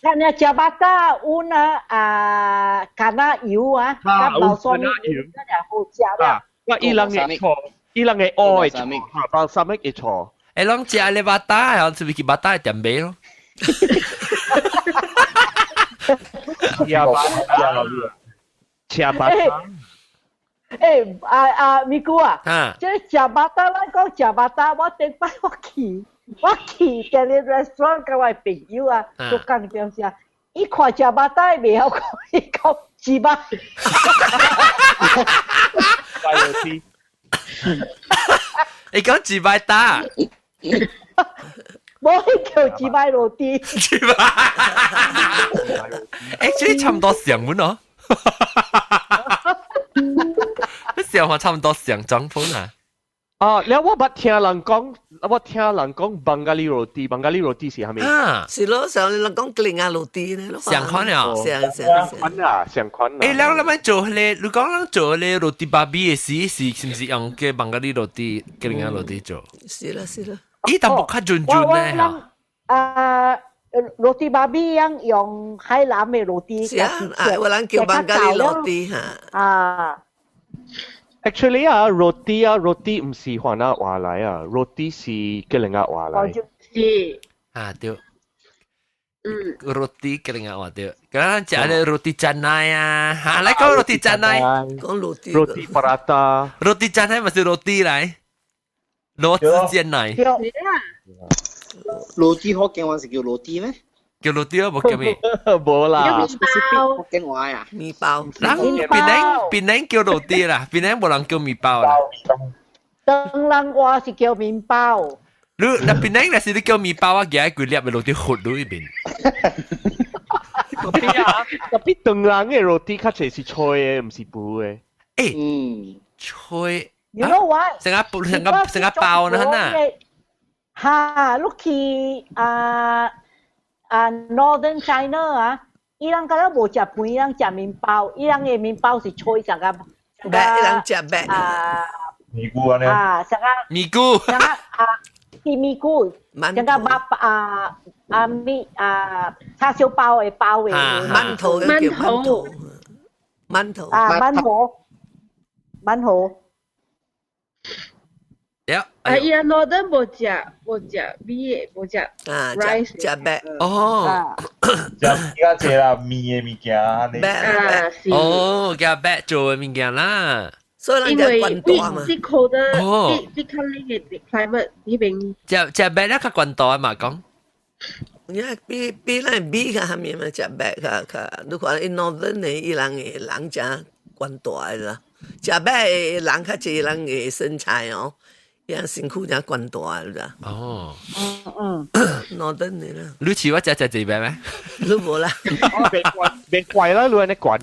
Karena茶葉蛋una karena油啊，加爆酸油，真係好食啦。我伊人嘅錯，伊人嘅愛錯，爆三蚊嘅錯。誒，啷食你巴打，然後是咪去巴打點賣咯？茶葉蛋。誒，咪姑啊，即係茶葉蛋，咱講茶葉蛋，我頂擺我去嘅啲 restaurant 跟我朋友啊，都講點先啊，伊看茶葉蛋未好講，伊講雞巴。你講雞巴打？冇叫雞巴落地。雞巴，actually 差唔多上門咯。啲時候我差唔多上裝款啊。啊，แล้ว我聽人講 Bengali roti，Bengali roti 是係咪？啊，是咯，上你講格林亞羅蒂咧，上款了，上款啊。誒，咱咪做咧，你講咱做咧 roti babi 嘅是唔是用嘅 Bengali roti 格林亞羅蒂做？是啦是啦。咦，但冇較準咧嚇。roti babi yang 用海南嘅 roti。是啊，我人叫 Bengali roti 嚇。Actually roti 唔是華南話嚟啊 ，roti 是格林亞話嚟。是啊對。roti 格林亞話對。咁咱食咧 roti canai 啊，嚇，嚟講 roti canai。講 roti paratha。roti canai 咪是 roti 嚟，螺子煎奶。roti 福建話是叫 roti 咩？叫 roti 啊，冇叫咩？冇啦。福建話啊，麵包。邊人叫 roti 啦，邊人冇人叫麵包啦。當人話是叫麵包。那邊人那是你叫麵包啊，夾一粒嘅 roti 活到呢邊。tapi 當人嘅 roti 較濟是脆嘅，唔是糊嘅。脆。You know what？成個包啦，嗱。嚇，你去Northern China 啊，伊人嗰啲冇食飯，伊人食麵包，伊人嘅麵包是脆成個，伊人食白米菇啊，成個米菇，成個是米菇，成個叉燒包嘅包嘅，饅頭饅頭。伊人 Northern 冇食米，冇食 rice， 食白。哦，食而家食啦面嘅物件咧。哦，加白做嘅物件啦。所以人哋滾大嘛。啲 cold 啲 cooling 嘅 climate 呢邊。食白咧較滾大嘛講。因為比咱米較下面嘛食白較，你看伊 Northern 嘅伊人嘅人真滾大啦。食白嘅人較濟人嘅身材哦。樣辛苦真滾大啦！哦，Northern 嚟啦。你似我隻字咩？你冇啦。別貴啦，你喺度滾。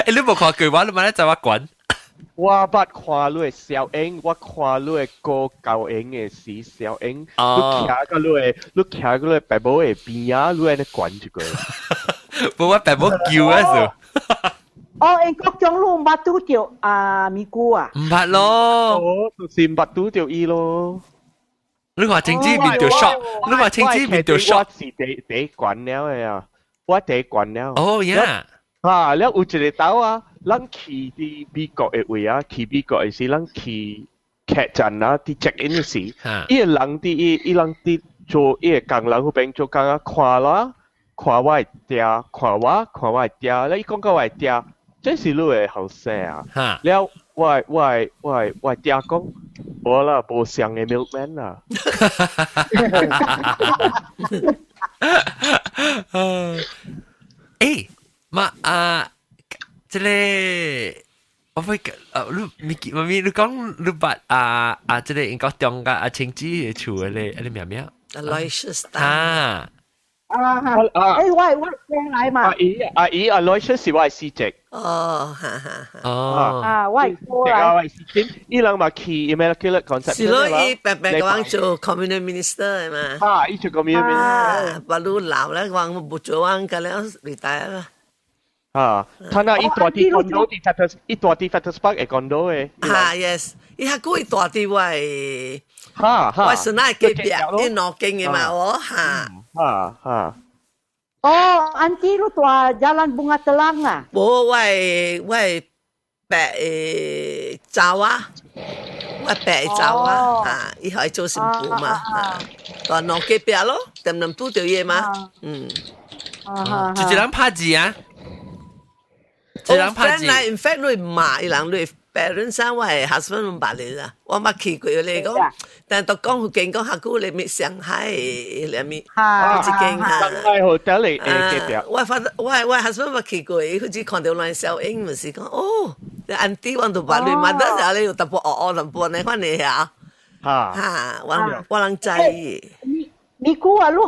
你冇看句話，你咪咧就話滾。我捌看你嘅小英，我看你嘅個舊英嘅是小英。你徛個白寶嘅邊啊，你喺度滾住佢。冇我白寶叫啊就。英國種路唔捌拄着米菇啊？唔捌咯，就是唔捌拄着伊咯。你話政治面對 shop，你話政治面對 shop 是第關了嘅啊，我第關了。哦呀，啊，了有一個島啊，咱去啲美國嘅位啊，去美國嘅時，咱去客棧啊，啲 check in 嘅時，伊個人啲做伊個工人嗰邊做工啊，看啦，看我嘅爹，看我嘅爹，你講到我嘅爹。這是你嘅後生啊！了，我爹講，無啦，無上嘅 milkman 啦。誒，即係我會媽咪，你講你捌即係英國中嘅青枝嘅厝咧，你咩咩？Aloysius 啊！我聽來嘛。阿姨 Aloysius 是我係師姐。哦，我係哥啊。我係師姐，伊人嘛去 Immaculate Conception 是咯，伊白講做 Community Minister 係嘛？伊做 Community Minister。把路老咧，講冇做完㗎啦，retire啦。他那伊大啲 condo 啲 Fetters， 伊大啲 Fetters Park 嘅 condo 嘅。yes， 伊下個伊大啲喂。我是那隔壁，伊攞經嘅嘛，我安迪lu tua Jalan Bunga Telang ah? Bo wai白走啊，我白走啊，嚇，伊可以做新婦嘛，嚇，攞隔壁咯，點能補條嘢嘛，就人拍字啊，就人拍字。in fact 你買人你。parents 生我係 husband 唔白嚟啦，我冇去過你講，但係講佢見講下古你咪上海裡面，我只見嚇。上海 hotel 嚟嘅我 husband 冇去過，佢只看到兩小英咪是講，哦，你 auntie 揾到白嚟，買得就你要特別特別你翻嚟嚇，嚇，我能知。你估啊，你學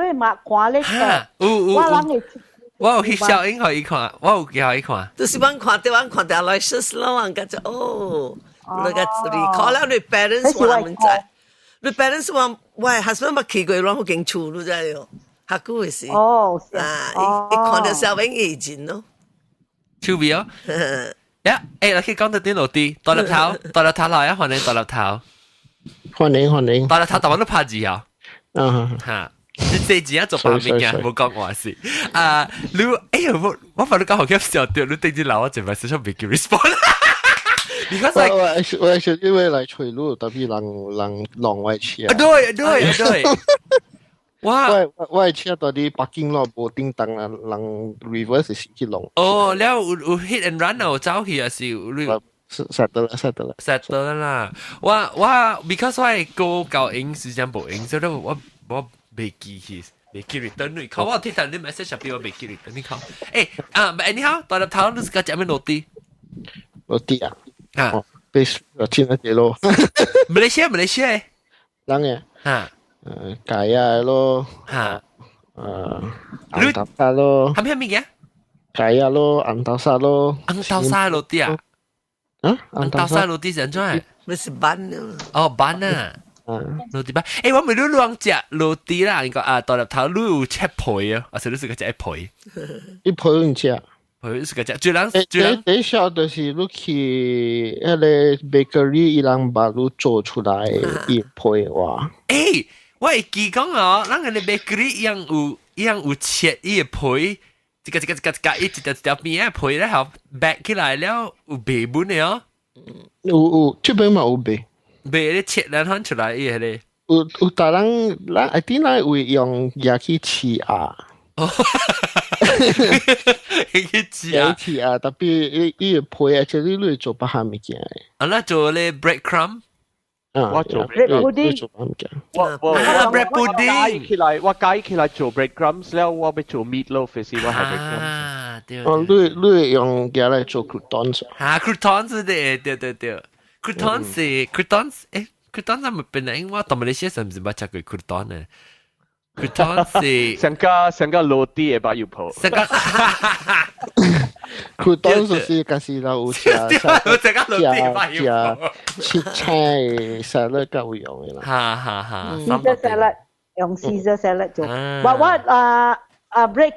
你嘛看咧嘅，我諗你。我有翕小影可以看，我有叫伊看。就是我看到来试试咯，我感觉哦，那个recall 了你 parents 我们在，你 parents 我 husband 冇去過，我好驚處咯，真係哦，下個事。哦，一看到小影已經咯，趣味哦。呀，誒，你講到啲落地，大粒頭來啊，歡迎大粒頭。歡迎。大粒頭台灣都拍字啊。嚇。你字啊做白面嘅，冇講我事。啊，你我發你講好搞笑，對，你定住留我淨係寫出未叫 respond。我係因為嚟隨路，特別人浪位車。對。我係車到啲北京路冇叮當啊，人 reverse 是去浪。哦，แล้ว有 hit and run 啊，走去啊是你。set 得啦。我 because 我係個教英時間報英，所以我未記起，未記 return 你靠我睇到你 message 入邊我未記 return 你靠。誒anyhow 大粒頭你是個食咩落地？落地啊！啊，被進咗啲咯。Malaysia 誒。啷嘅？嚇。解啊咯。嚇。安達沙咯。係咩嘅？解啊咯，安達沙咯。安達沙落地啊？安達沙落地係點樣？你是班啊？哦，班啊。落地吧，誒，我咪都亂食落地啦，個大粒頭你有切皮啊，或者你是個食一皮，一皮唔食，皮是個食，最難。第一小就是你去嗰個 bakery，伊人把你做出來一皮哇。誒，我會記講哦，咱個 bakery 一樣有切伊個皮，一條邊嘅皮咧，後 back 起來了有白本嘅哦。有，這邊嘛有白。白咧切兩攤出來伊個咧。有大人，咱一定咱會用嘢去試啊。去試啊，特別伊個皮啊，即係你做不下物件嘅。啊，那做咧 breadcrumb。我做 bread pudding。我 bread pudding。我解起來做 breadcrumbs แล้ว我要做 meatloaf 時我係 breadcrumbs。對。哦，你用嘢嚟做 croutons。croutons 對。croutons 誒 croutons 係咪本來我到馬來西亞係唔係食過 croutons 呢？croutons 係成個落地嘅把油泡。croutons 就是嗰時有食切菜沙律夠用嘅啦。哈。Caesar salad 用 Caesar salad 做。我bread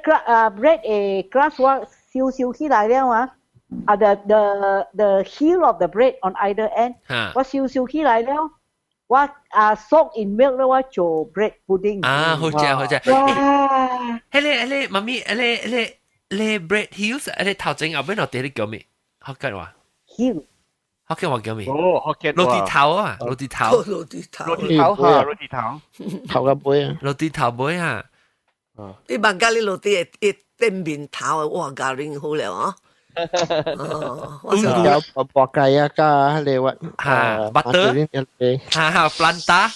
誒 crust 我燒起來了嘛。the heel of the bread on either end， 我燒起來了，我soak in milk 了，我做 bread pudding。好正。哇！迄個媽咪，你 bread heels， 你頭前後邊我哋你叫咩？福建話 heel， 福建話叫咩？哦，福建話。落地頭啊，落地頭頭個杯啊，落地頭杯啊。你問家你落地一頂面頭啊，哇！教練好了啊！有薄雞啊，加你話butter，planta，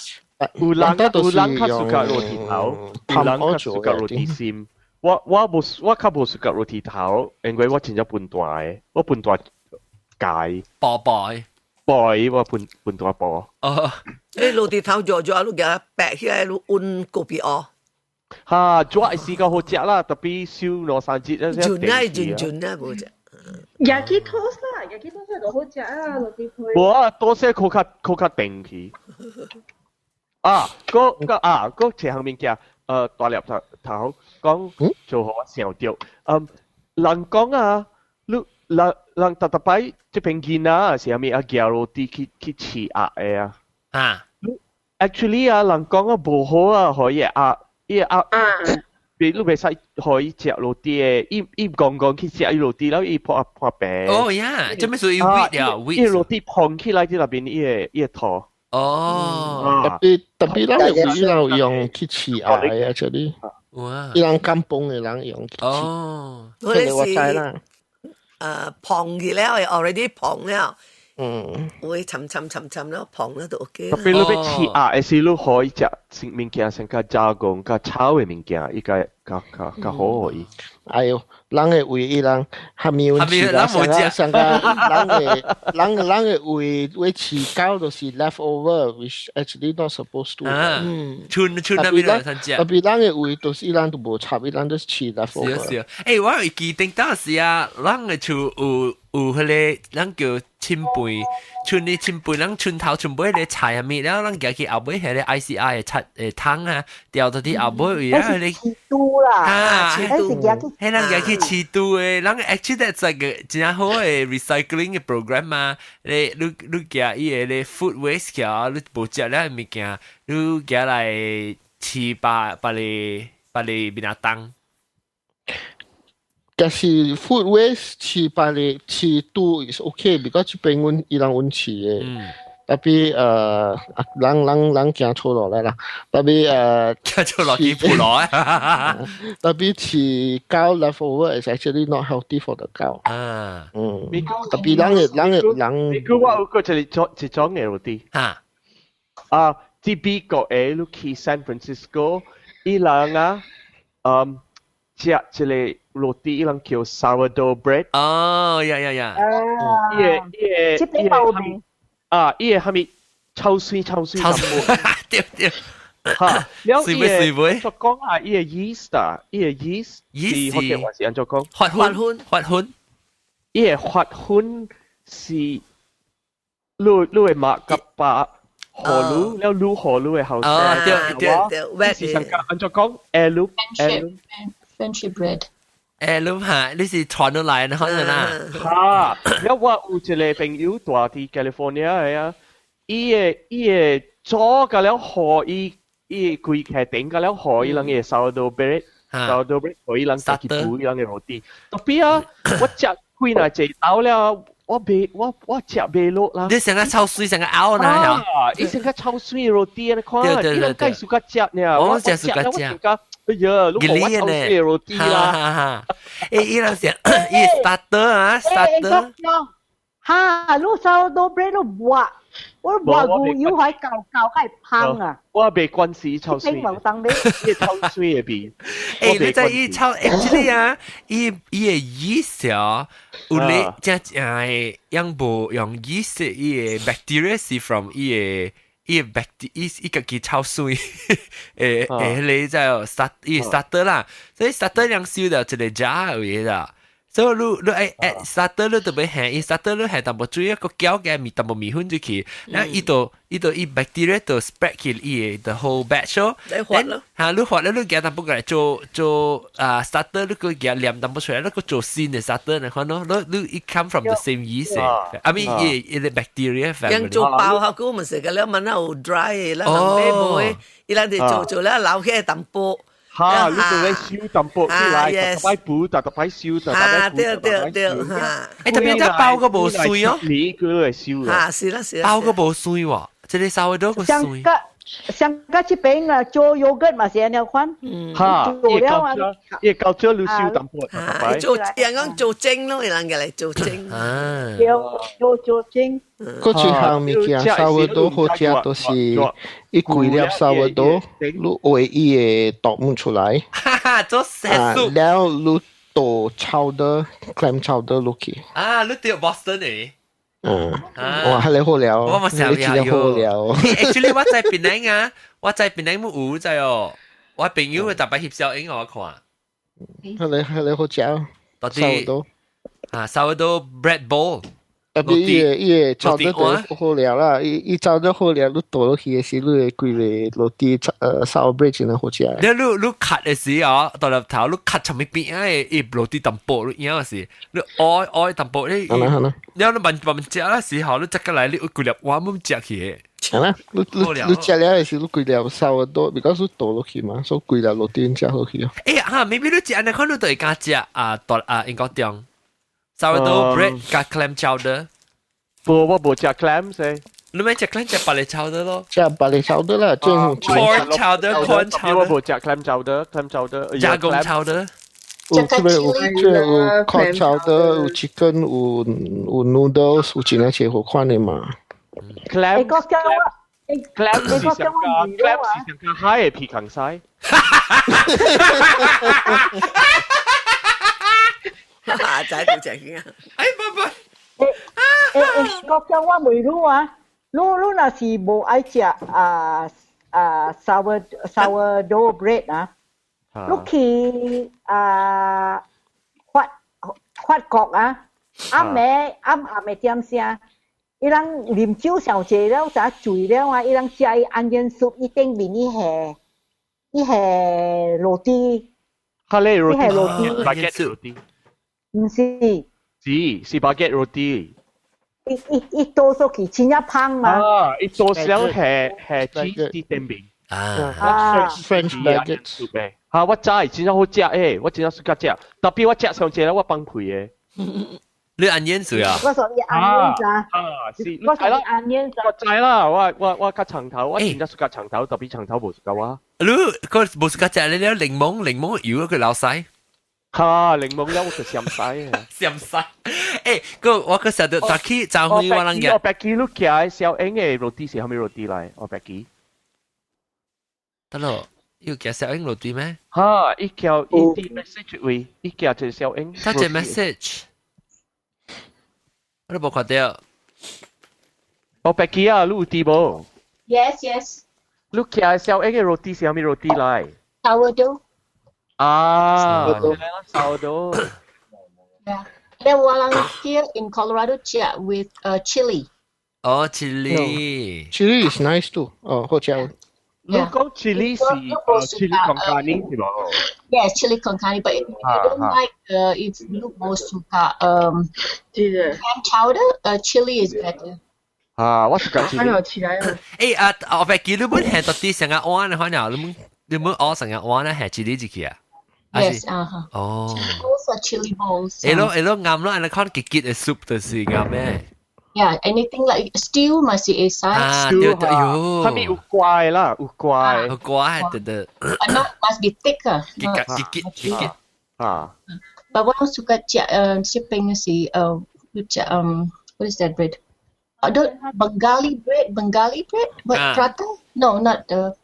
有人較suka roti頭，有人較suka roti sim。我較無suka roti頭，因為我真係半大嘅，我半大解。薄，我半大薄。你roti頭做你嘅白起來，你溫個別哦。嚇，做係試過好食啦，特別燒攞三節咧。盡啊，冇隻。Yaki toast 啦，Yaki toast 就好食啊，落啲配。我多些扣卡定去。嗰前後面嘅大粒頭講做好上吊。人講啊，人特擺即邊見啊，是咪啊叫落啲去試壓嘅啊？Actually 啊，人講啊無好啊，可以你別使可以食落啲嘅，伊講去食落啲，然後伊破病。哦呀，做咩屬於 wheat 啊 ？wheat 伊落啲碰起來啲那邊伊個頭。哦。特別人用去試牙嘅，嗰啲。哇！伊人甘榜嘅人用。哦。我哋是碰熱了，already 碰了。會沉咯，碰了都 OK。特別你要試牙嘅時，你可以食物件，像個加工、個炒嘅物件，伊個較好可以。哎呦，人嘅胃伊人還沒有吃啦，上個人嘅胃會吃高都是 leftover，which actually not supposed to。春那邊來參加。特別人嘅胃都是伊人都無插，伊人都是吃 leftover。是。誒，我有記定當時啊，人嘅厝有迄個，人叫親輩，春哩親輩，人春頭全部迄個菜下面，然後人夾去後尾迄個 ICI 嘅湯啊，掉到啲後尾，然後你吃肚啦，迄人夾去吃肚誒，人 actually that's like 個真好誒 recycling 嘅 program 嘛，你夾伊個咧 food waste 嘅，你無食了物件，你夾來吃把你邊啊當。但是 food waste 吃把你吃肚 is okay because 這邊阮伊人阮吃嘅，特別人行錯落來啦，特別行錯落幾步落啊，特別吃高 leftover is actually not healthy for the cow。特別人，你估我有個一種嘅路啲啊，啲美國誒，你去 San Francisco，伊人啊，食一個roti 伊人叫 sourdough bread。哦，呀。伊個係咪臭水咁？對。嚇，了伊個作講啊，伊個 yeast 啊，伊個 yeast 是或者話是按作講發酵。伊個發酵是你會買個把河鹵，了鹵河鹵嘅後生。對，是上個按作講 Friendship bread。錄下，你是傳到來可能啊？嚇，了我有一個朋友住喺 California 嘅啊，伊個做個了河，伊規開店個了河，伊人嘅 sourdough bread，河伊人自己煮伊人嘅 roti。特別啊，我食幾耐隻豆了，我食袂落啦。你成個臭水成個拗呢？啊，伊成個臭水 roti 你看，伊人計數個食呢，我食數個食。哎呀，你講我臭水 roti 啦。誒，伊人食，伊 starter 啊 ，starter。嚇，你 sourdough bread 都抹。我話佢要喺舊係烹啊！我未關事臭水，冇當你伊臭水嘅邊。誒，你知伊臭 actually 啊，伊嘅 yeast 啊，有咧真係用無用 yeast 伊嘅 bacteria 是 from 伊嘅 bacteria 伊個叫臭水你就 starter 啦，所以 starter 兩燒到一個 jar 嘅啦。所以你starter 你特別輕，伊 starter 你係淡薄水一個膠嘅淡薄米粉入去，然後伊 bacteria 就 spread 去伊the whole batch 咯。你發咯，嚇你發咧，你夾淡薄過嚟做starter，你個夾黏淡薄出來，你個做新嘅 starter 你看咯，你 it come from the same yeast，I mean 伊個 bacteria family。人做爆下嗰咪成個咧問有 dry 嘅啦，唔俾，伊拉哋做咧留起淡薄。嚇！你做咧燒淡薄出嚟，特擺補，特擺燒，特擺補，對嚇！誒，特別只包個無水哦，你佢嚟燒嚇，是啦，包個無水喎，即係收到個水。上個這邊啊，做 yogurt 嘛是安樣款，嚇，做了啊，伊搞咗你燒淡薄，做人講做蒸咯，人嘅嚟做蒸，做蒸。嗰種行物件sourdough好食都是一規粒sourdough，你為伊嘅豆腐出來，做蛇素，然後你倒 chowder、clam chowder 落去。啊，你對 Boston 嚟？哇，係你好了，我冇想你好了。Actually， 我在檳城啊，我在檳城冇有在哦，我朋友特別翕小影我看。係你好食，到底啊，sourdough bread bowl。特別伊炒得都好料啦，伊炒得好料，你倒落去嘅時，你會規個落啲sour bread 真係好食。你 cut 嘅時候，到入頭你 cut 上面邊啊，伊落啲淡薄，你有時你愛淡薄你，然後你慢食啦時候，你即刻嚟你規粒碗咁食起。係啦，你食了嘅時，你規粒sourdough，because 你倒落去嘛，所以規粒落啲食落去。誒，maybe 你食安尼，可能都會加食英國醬。sourdough bread 加 clam chowder， 我冇食 clam 先。你咪食 clam 食白嚟 chowder 咯？食白嚟 chowder 啦，即係 corn chowder，corn chowder。我冇食 clam chowder，clam chowder。加工 chowder。有corn chowder， 有 chicken， 有 noodles， 有真係好款嘅嘛。clam。Clam 是上加嗨嘅皮扛晒。仔到正嘅。哎，不。我講我未รู้啊，รู้若是無愛食sourdough bread 啊，你去法國啊，暗暝點聲，伊人啉酒上濟了，咋醉了啊？伊人食onion soup，伊頂面伊係羅蒂，羅蒂 baguette 羅蒂，唔是，是 baguette 羅蒂。一多數佢真一胖嘛。一多少係 cheese 啲頂面。French baguettes。我知真係好食誒，我真係識食，特別我食上濟咧，我崩潰嘅。你onion soup啊？我所以onion咋？我所以onion咋？我知啦，我夾長頭，我真係識夾長頭，特別長頭無識夠啊。你個無識夾食你了檸檬油佢流曬。檸檬油佢鹹曬啊！鹹曬。誒，我個時候就去就去我諗嘅。我白記錄起來小英嘅羅蒂是係咪羅蒂嚟？我白記。得咯。要寄小英落啲咩？伊叫伊啲 message 位，伊叫就小英。得隻 message， 我都冇看到。我白記啊，你有啲冇 Yes. 你寄小英嘅 roti 是係咪 roti 嚟 Sourdough. sourdough。Yeah. Then one here in Colorado, with chili. Oh, chili. Chili is nice too. Oh, 好食。你講 chili 是 chili con carne 係冇 ？Yes, chili con carne. But if you don't like, if you more suka ham chowder, chili is better. 我suka chili。還有起來了。我白記你本係到底成日碗嘅話呢？你本我成日碗咧係 chili 自己啊？Yes, 哦。Those are chili balls. 誒咯啱咯，你看結嘅 soup 就是啱咩？Yeah, anything like stew 咪是 A size。stew 係咪有怪啦？有怪。有怪對。No, must be thick 啊。結。But 我suka 食餅是what is that bread? Bengali bread? What prata? No, not the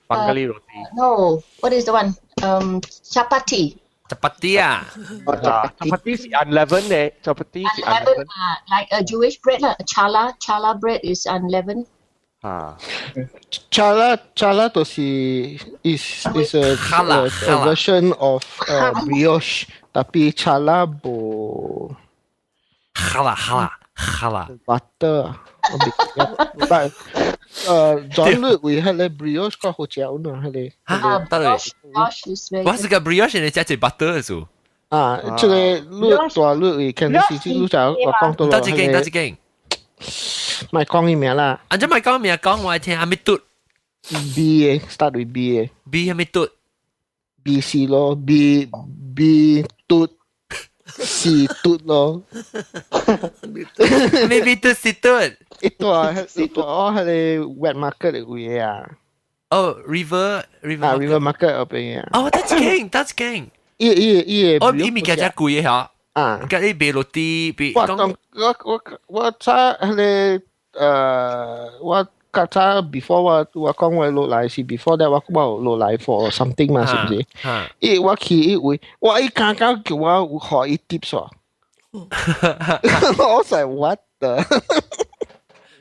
Bengali roti. No, what is the one? Chapati. Chapati 啊，chapati 是 unleavened 嘅，chapati 是 unleavened。Like a Jewish bread 啦 ，challah bread is unleavened。challah 就是 is a version of brioche， tapi challah 冇。challah butter。但轉率會係咧 brioche 個好食呢，係咧。得嘞。我是個 brioche 你加隻 butter 嘅數。這個率大率會看你自己都就我講到咯。得一間。咪講伊名啦。安怎咪講名講我聽，係咪嘟 ？B 嘅 start with B 嘅。B 係咪嘟 ？B C 咯 ，B 嘟。是嘟咯，maybe 嘟是嘟。Ito係wet market 嚟嘅啊。Oh, river market 嗰邊啊。Oh, that's king。伊咪加只貴嚇。加啲俾落啲俾。我查係我較早 before 我講我落來是 before that 我冇落來 for something 嘛，是唔是？我去一位，我一剛剛叫我學一 tips 喎，我成 what the？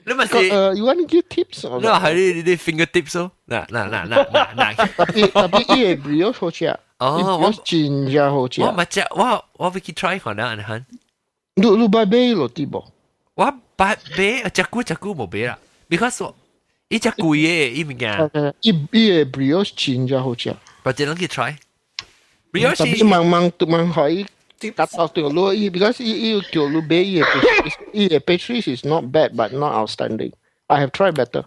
你咪是you want to give tips？ 你話係你 finger tips 咯？嗱，特別伊係 brioche 好食，我真正好食。我咪食，我會去 try 看啦，你看。你買杯落啲冇？我買杯，食久冇杯啦 ，because 我。伊只貴嘅，伊物件。伊嘅 brioche 真正好食。或者能去 try。brioche。但係慢可以達到條路，伊 because 伊條路買伊嘅 pastries is not bad but not outstanding. I have tried better.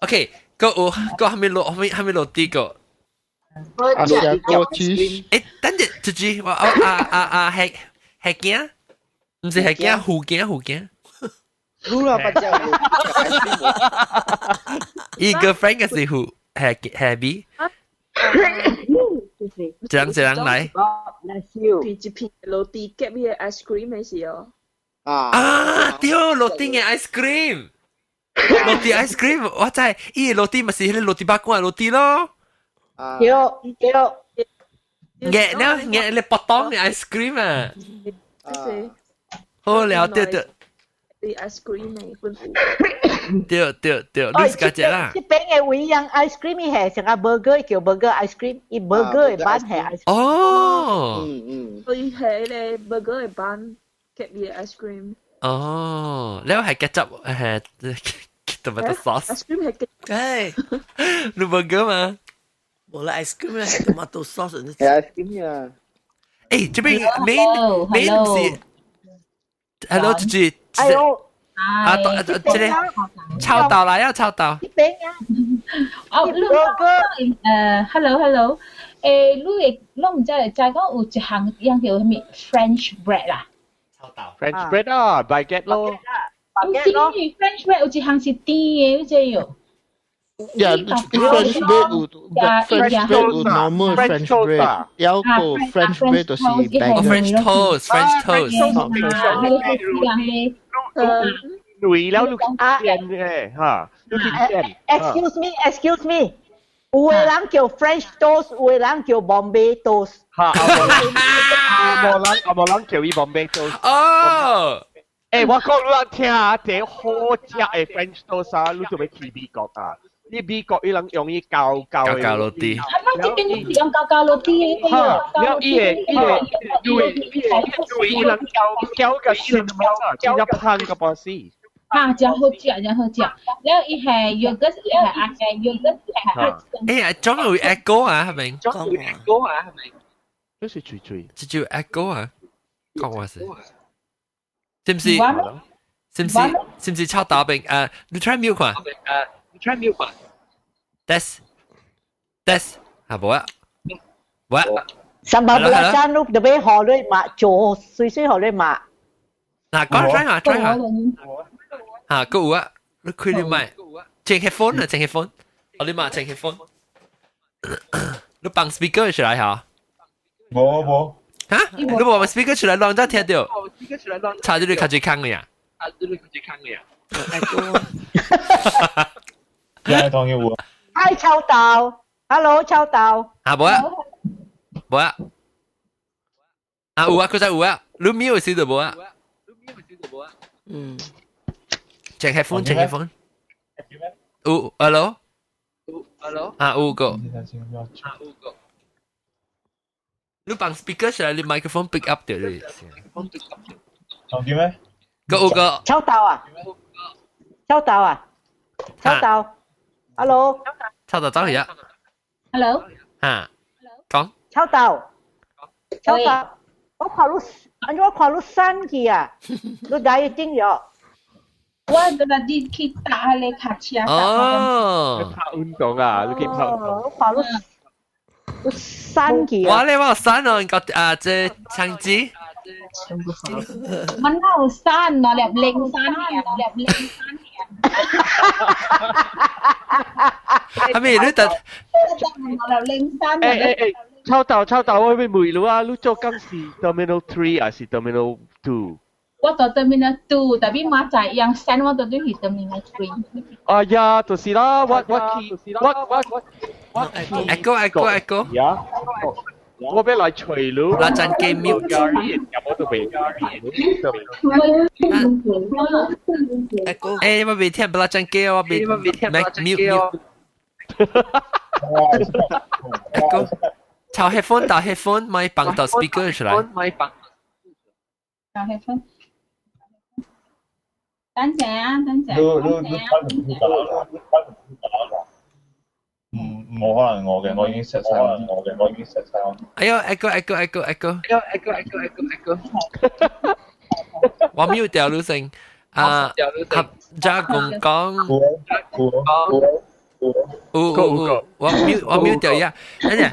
OK，個係咪落啲個？阿隻個 cheese。誒，等陣，住我係驚，唔是係驚，好驚。Lula macam girlfriend 嘅是who happy 這樣嚟一片落地夾嘅 ice cream 嘅時候對落地嘅 ice cream 落地 ice cream， 我知，伊落地咪是迄個落地巴罐落地咯。有。nghe le potong ni ice cream à. Hô leo tiêu tiêu. Đi ice cream này phân phụ. Tiêu, lúc cái gì là? Cái bánh này với yang ice cream hè, chẳng là burger kiểu burger ice cream, i burger bán hè ice cream. Oh. Tôi hệ là burger bán kẹp bia ice cream. Oh, leo hay ketchup hay tomato sauce. Ice cream hay ketchup. Cái, Lu burger mà.冇啦 ice cream 係 tomato sauce 嗰啲。係 ice cream 啊。誒，這邊 main 是 ，hello 姐姐。哎呦。啊，這裡抄到啦，要抄到。啲餅啊。哦，你hello，你唔知就係講有一項樣叫咩 French bread 啦。抄到。French bread 啊 ，baguette 咯。唔是 French bread 有一項是甜嘅，你知喲。Yeah, French bread would normal French bread. Yao ko French bread to see bag. French toast. Nui lao lúc tiền nè, ha. Excuse me. 有個人叫 French toast， 有個人叫 Bombay toast。哈，冇人叫伊 Bombay toast。哦。誒，我講你人聽下，這好食嘅 French toast 啊，你做咩去美國啊？你美國伊人用伊膠落地。係咪這邊是用膠落地嘅？了伊人膠個線膠一pan個波斯。嚇，真好食，真好食。แล้ว伊係 yogurt 係阿嘅 yogurt 係阿。誒，裝有 echo 啊，係咪？裝有 echo 啊，係咪？都是嘴。這就 echo 啊，講話是。是唔是？是唔是抄大餅？你 try 秒看。Test，係冇啊，冇啊。Sambal belacan lu debe holoi mak jo sui holoi mak。嗱，講 try 下。嚇，個有啊，你開你麥，整 headphone 啊，整 headphone，我你嘛整 headphone，你放 speaker 出來嚇。冇。嚇？你冇把 speaker 出來，讓人聽到。插咗你卡最坑嘅呀。又當然會。Hi， 秋豆 ，Hello， 秋豆。冇啊。有啊，佢真有啊，你秒時就冇啊。整 headphone。有 ，hello。有個。你放 speaker 出來，你 microphone pick up 掉你。仲點咩？個。秋豆啊。Hello。秋豆走嚟啊。Hello。嚇。講。秋豆，我看你生氣啊，你dieting咗。我tadi kita le kaca. Oh. 拍運動啊，你可以拍運動。我看你生氣啊。我你話生哦，個這橙子。มันน่าสั้นเนาะแบบเล็งสั้นเนี่ยแบบเล็งสั้นเนี่ย係咪你特แบบเล็งสั้น抄到我咪梅路啊，你做緊是 Terminal 3還是 Terminal 2？我到 Terminal 2，但係馬仔yangสั้น我到去 Terminal 3。哎呀，就是啦，我 echo。呀。我俾來除了，那陣機秒，有冇都未誒，我未聽不啦陣機，我未聽 mute。echo，抄 headphone 到 headphone，咪放到 speaker 出來。抄 headphone。等陣啊。冇可能我嘅，我已經 set 晒我。哎呦 ，echo。我沒有掉路聲啊，合家公講。我沒有掉呀，等陣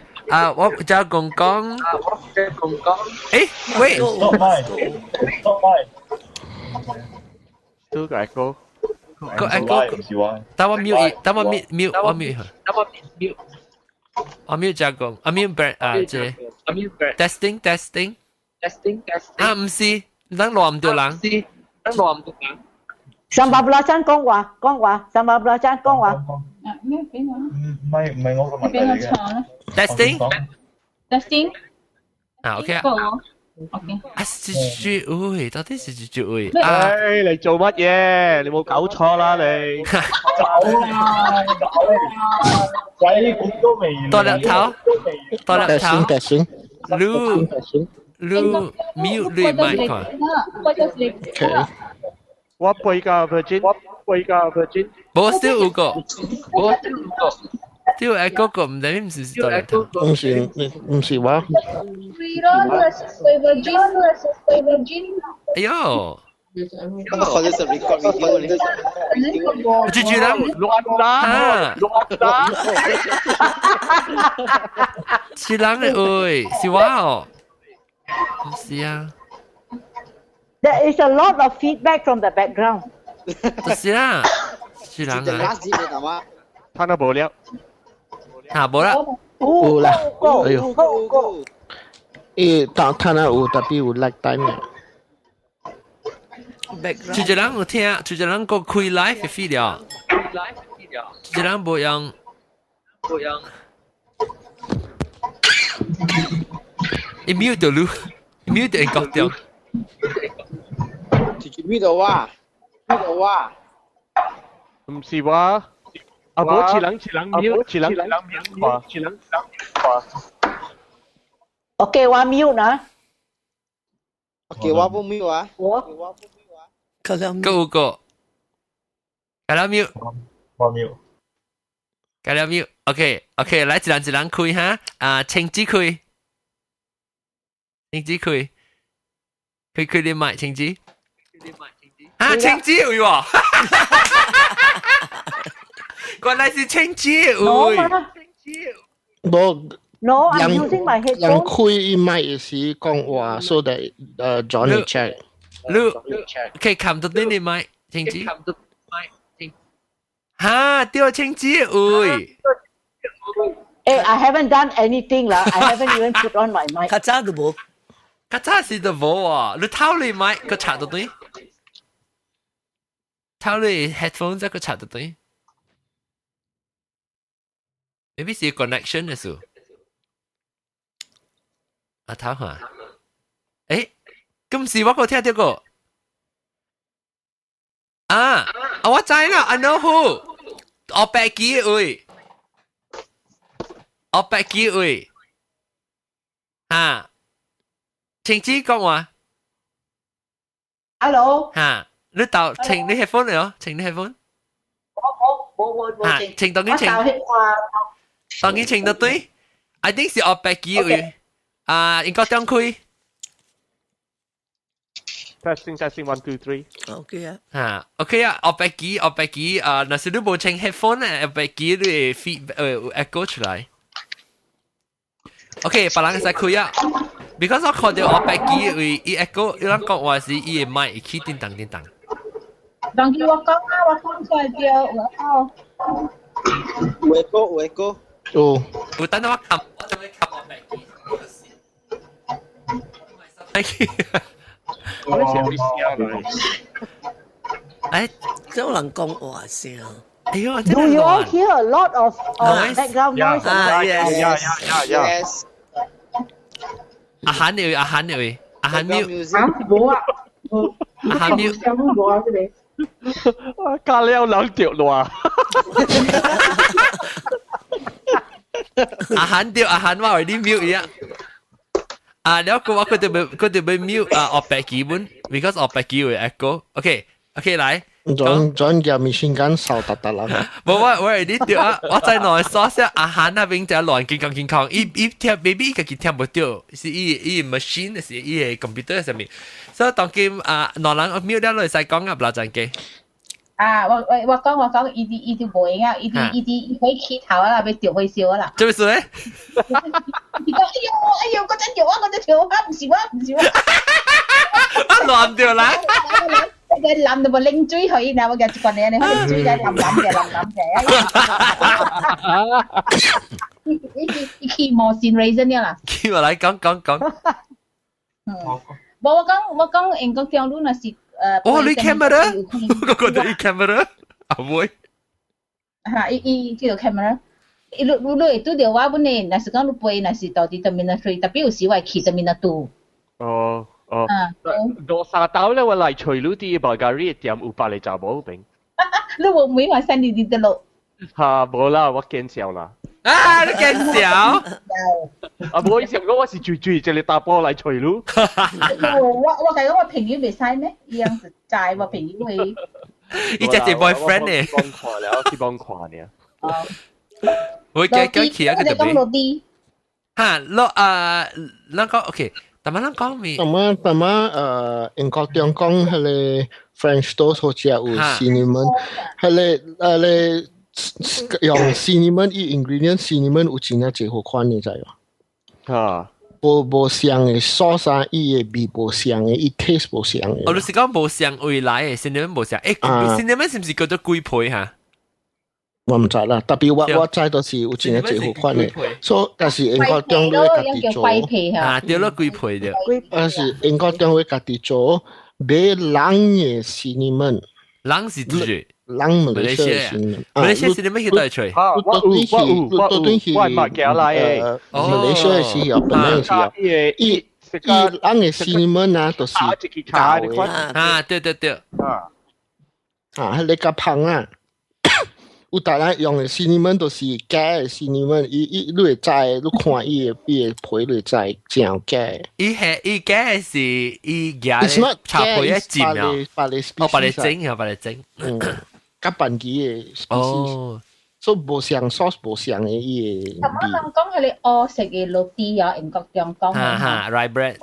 我家公講。誒，喂。Not mine。都個 echo。個 echo，但我 mute，我 mute 加工，我 mute bird 這 testing，唔是，等亂唔到人， 19講話，19講話。咩俾我？唔係我個問題嚟嘅。Testing。啊 OK 啊。OK。啊，豬豬，到底是豬豬？唉，你做乜嘢？你冇搞錯啦你。鬼管都未。多粒頭。Testing。Lu mute 你麥看。Okay。我背㗎 Virgin。冇 still 有個。still 係嗰個唔知唔是多粒頭。唔是話。哎呦！或者是 record video 咧。豬豬啦，亂打。是人嚟喂，是我哦。唔是啊。There is a lot of feedback from the background. 就是啦，是人啊。睇到冇了。嚇冇啦。有啦。哎呦。睇下有特別有 lag time 嘅。主持人有聽，主持人個開 live 嘅 video。主持人冇用。你 mute 到lu， mute 到人角掉。mute 到啊！唔是話，啊冇似人 mute。OK， 我 mute นะ。OK， 我不 mute 啊。佢兩個，佢兩 mute。我 mute。佢兩 mute。OK， 來一人開哈。啊，青子開。青子開你麥青子。啊，青子會喎。原來是青子會。No, I'm using my headphone. 人開麥時講話，so that Johnny check。可以冚到你麥青子。嚇，掉青子會。Hey, I haven't done anything lah. I haven't even put on my mic. 較早都冇。較早是都冇啊，你偷你麥個插到對。偷你 headphone 再個插到對。Maybe 是 connection 的事。啊，偷下。誒，咁是我個聽到個。啊，我知啦 ，I know who。我白機會。啊，青子講話。Hello。嚇，你到請你 headphone 嚟哦，請你 headphone。冇。嚇，請當然請。當然請得對。I think 是我白機會。啊，應該點開？Testing 1 2 3。OK 啊。嚇 ，OK 啊，我白機啊，那時你冇請 headphone 咧，白機你 feed echo 出來。OK，別人會使開啊。Because 我看到我白機會伊 echo，有人講話是伊嘅麥起叮當。當佢我講出來掉有 echo。有等我撳，我就會撳我白機。哎，有人講話聲。哎呦 Do you all hear a lot of background noise? Yes. 阿涵你阿涵 mute。冇啊，阿涵 mute。冇啊，佢哋。咖喱有兩條路啊！阿涵掉阿涵話為啲 mute 啊。啊，แล้วก็ว่าก็จะไป mute อ่ะออกไปกี่บุญ because ออกไปกี่會 echo。OK，來。John 嘅machine gun 掃突突啦。冇我係啲掉啊！我在內所寫阿涵那邊就亂健康，伊聽 baby 個佢聽唔到，是伊 machine 是伊係 computer 上面，所以當佢啊內人 mute 咗落嚟使講啊，不陣嘅。啊，我講，伊啲冇影啊，伊可以起頭啊，俾調去笑啊啦。做咩事咧？伊講哎呦，嗰隻條啊，唔是啊。啊亂掉啦！佢諗到冇拎追佢，然後我就講你可以追嘅諗嘅。伊冇線 reason 嘅啦。叫我嚟講。我講，應該講到那是哦，你 camera？ 我覺得你 camera 啊會。哈，叫做 camera。你會拄着我本嚟，若是講你背，若是到啲 terminal 3，特別有時我係去 terminal 2。哦。多沙島咧，我嚟隨路啲巴加利店有百嚟就冇病。你冇每晚上你啲路。嚇冇啦，我見笑啦。啊，你見笑？啊，冇意思，我是最就你打波嚟隨路。我係我朋友未使咩？一樣是債我朋友會。依只係 boyfriend 咧。幫看咧。會嘅去啊，佢就講落啲。嚇，那個 OK。但係咱講咪，但係英國中講係咧 French toast 好似有 cinnamon， 係咧用 cinnamon 依 ingredient cinnamon 有真係最好看嘅，知喎。啊，無香嘅 sauce 啊，伊嘅味無香嘅，伊 taste 無香嘅。哦，你是講無香味來嘅 cinnamon 無香，cinnamon 是唔是叫做龜皮嚇？我唔知啦，特別我知到是有真係最好看嘅，所以但是英國中都會家己做，啊，掉咗龜皮掉。但是英國中會家己做，買冷嘅 cinnamon， 冷是指冷馬來西亞 cinnamon， 馬來西亞 cinnamon 去到處，我馬來西亞是有，本來是有，伊冷嘅 cinnamon 啊，就是膠嘅，啊，對，係你個胖啊。有大人用嘅 cinnamon 都是假嘅 cinnamon， 你會知，你看伊嘅皮你會知真有假嘅。伊假是伊假嘅插皮一尖啊，白嚟整，甲板機嘅 species， 哦，所以無像 sauce 無像嘅伊嘅。咁我講係你俄式嘅落地啊，英國中講嘅哈 ，rye bread，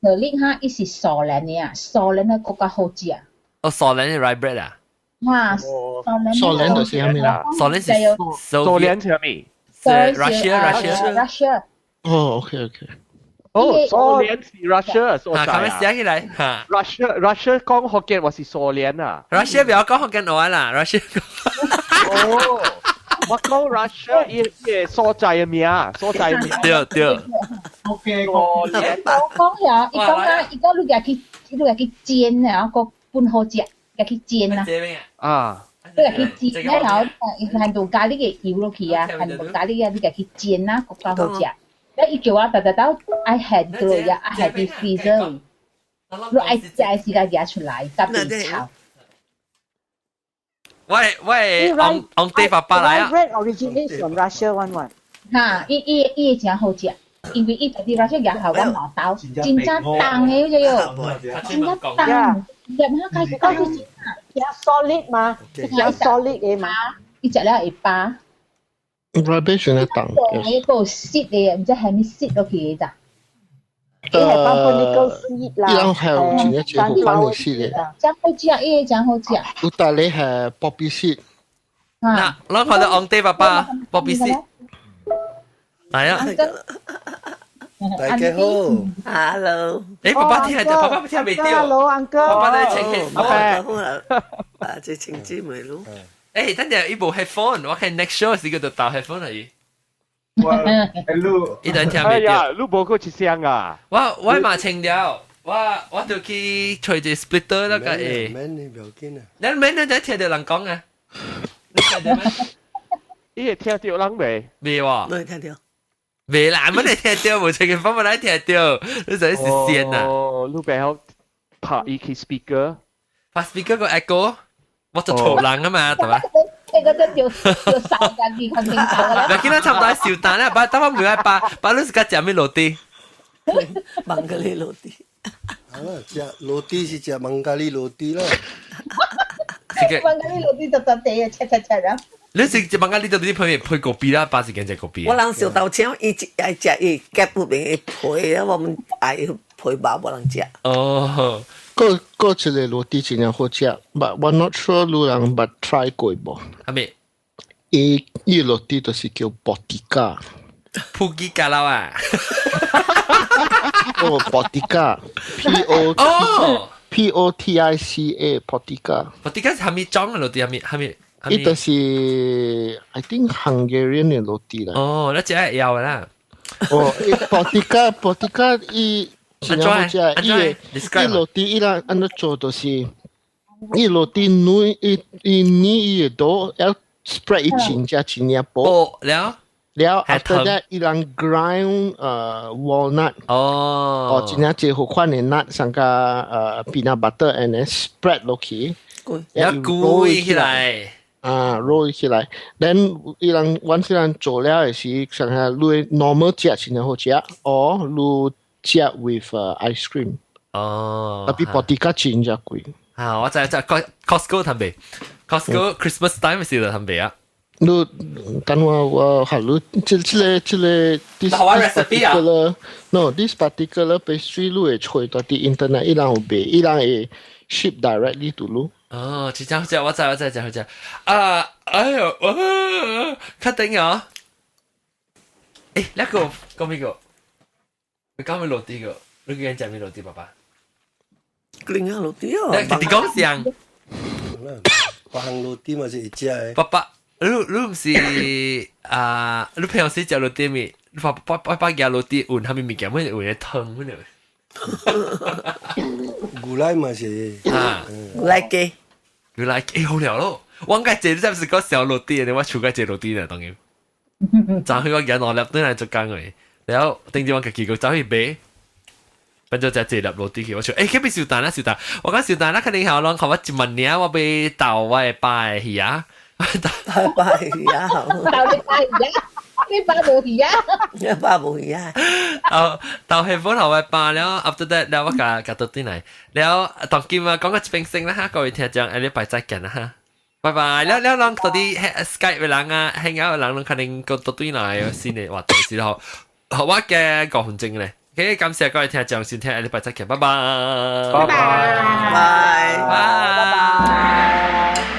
佢呢下伊是蘇蘭嘅啊，蘇蘭嘅更加好食啊。哦，蘇蘭嘅 rye bread 啊。哇，蘇聯就是啥物啦？蘇聯是蘇聯是啥物？是 Russia。哦 ，OK。哦，蘇聯是 Russia，所以啊，咁樣寫起來嚇。Russia 講福建話是蘇聯啊。Russia 唔要講福建話啦，Russia。哦，我講 Russia 伊嘅所在嘅名，所在名。對。OK。我講呀，伊講啊，伊講你入去煎啊，個半好食。入去煎啦，你入去煎咧，然後係到咖喱嘅油落去啊，係到咖喱啊，你入去煎啦，更加好食。你叫我特到I had 嘅咯呀，I had the freezer，你愛食時間夾出來，特別炒。喂，on day 爸爸來啊 ！Bread originates from Russia one。嚇，伊真好食，因為伊特啲 Russia 夾後個毛豆，真正凍嘅嗰隻，真正凍。入下開始嗰啲有 solid 嘛，有 solid 嘅嘛，呢隻咧係巴。Rubbish 咧凍。嗰個 seed 嘅，唔知係咩 seed 落去嘅咋？你係包括呢個 seed 啦，然後真係最好翻嚟 seed 嘅。真好食，呢個真好食。有大你係 poppy seed。嗱，我看到 on day 爸爸 poppy seed。係啊。大家好 ，Hello， 爸爸聽未到 ，Hello，uncle， 爸爸在請起，啊，這請姊妹咯。等陣一部 headphone， 我看 next show 時佢就帶 headphone 嚟。Hello， 一陣聽未到。你冇嗰一聲啊？我嘛清掉，我就去吹隻 splitter 那個誒。免不要緊啊。你免你就聽到人講啊？你聽到咩？你聽到人未？未喎。你聽到？未啦，乜你聽到？無情嘅方法你聽到，你就係實現啊！哦，你背後拍一個 speaker， 拍 speaker 個 echo， 我就嘈人啊嘛，係嘛？你嗰隻叫手緊啲佢清楚啦。嗱，見到差唔多笑蛋啦，把我唔係把你自己食咩落地？芒格利落地。啊，食落地是食芒格利落地啦。芒格利落地就地啊，切啊！你食芒格利就啲配個皮啦，把時間食個皮。我人小豆青，伊愛食伊夾入邊嘅皮啊，我唔愛皮包冇人食。哦，個一個落地真係好食，but我 not sure 路人 but try 過冇。係咪？伊落地就是叫波迪加。普吉加啦啊！哦，波迪加 ，P-O-T-I-C-A 波迪加。波迪加係咪裝嘅落地？係咪？伊就是 I think Hungarian 嘅落地啦。哦，那只係有啦。哦，波迪加伊真係好食，伊落地伊拉安怎做就是伊落地女伊都要 spread 一錢加錢一波，了 after that 伊拉 grind walnut 真係最好款嘅 nut 上加peanut butter and then spread 落去，要攰起來。roll 起來 then 伊人once 伊人做了是上下你 normal 食先好食 or 你食 with ice cream tapi Botica 真正貴我知 Costco ทำเบ Costco Christmas time 是就ทำเบ啊你等我好你這個 this particular no this particular pastry 你會找到啲 internet 伊人有賣伊人會 ship directly to 你真正好食，我知好食。哎呦，確定啊！那個講邊個？你講咩落地個？你個人講咩落地，爸爸？另外落地哦。你講聲。白行落地嘛是會食嘅。爸爸，你唔是你平時食落地咪？你爸夾落地換下面物件，乜換嘢湯乜嘢？牛奶嘛是牛奶雞，牛奶雞好料咯。我介這真係個小落地嘅，我厝介這落地咧，當然。就去個人我粒都係做工嘅，然後頂住我自己個走去買，變咗就這粒落地去。我說誒，佢俾小蛋啦，小蛋，我講小蛋啦，肯定係我講我一萬年我俾豆我係拜去啊，拜去啊，豆你拜去啊。你爸冇去啊？你爸冇去啊？到係本後嘅爸了 ，after that 了我夾到啲嚟，了當今啊講個平聲啦哈，各位聽眾，下禮拜再見啦哈，拜拜。了讓到啲 Skype 嘅人啊 ，hang out 嘅人可能個到啲嚟先嚟話題時候，我嘅5分鐘咧，OK， 感謝各位聽眾先聽，下禮拜再見，拜拜，拜拜，拜拜。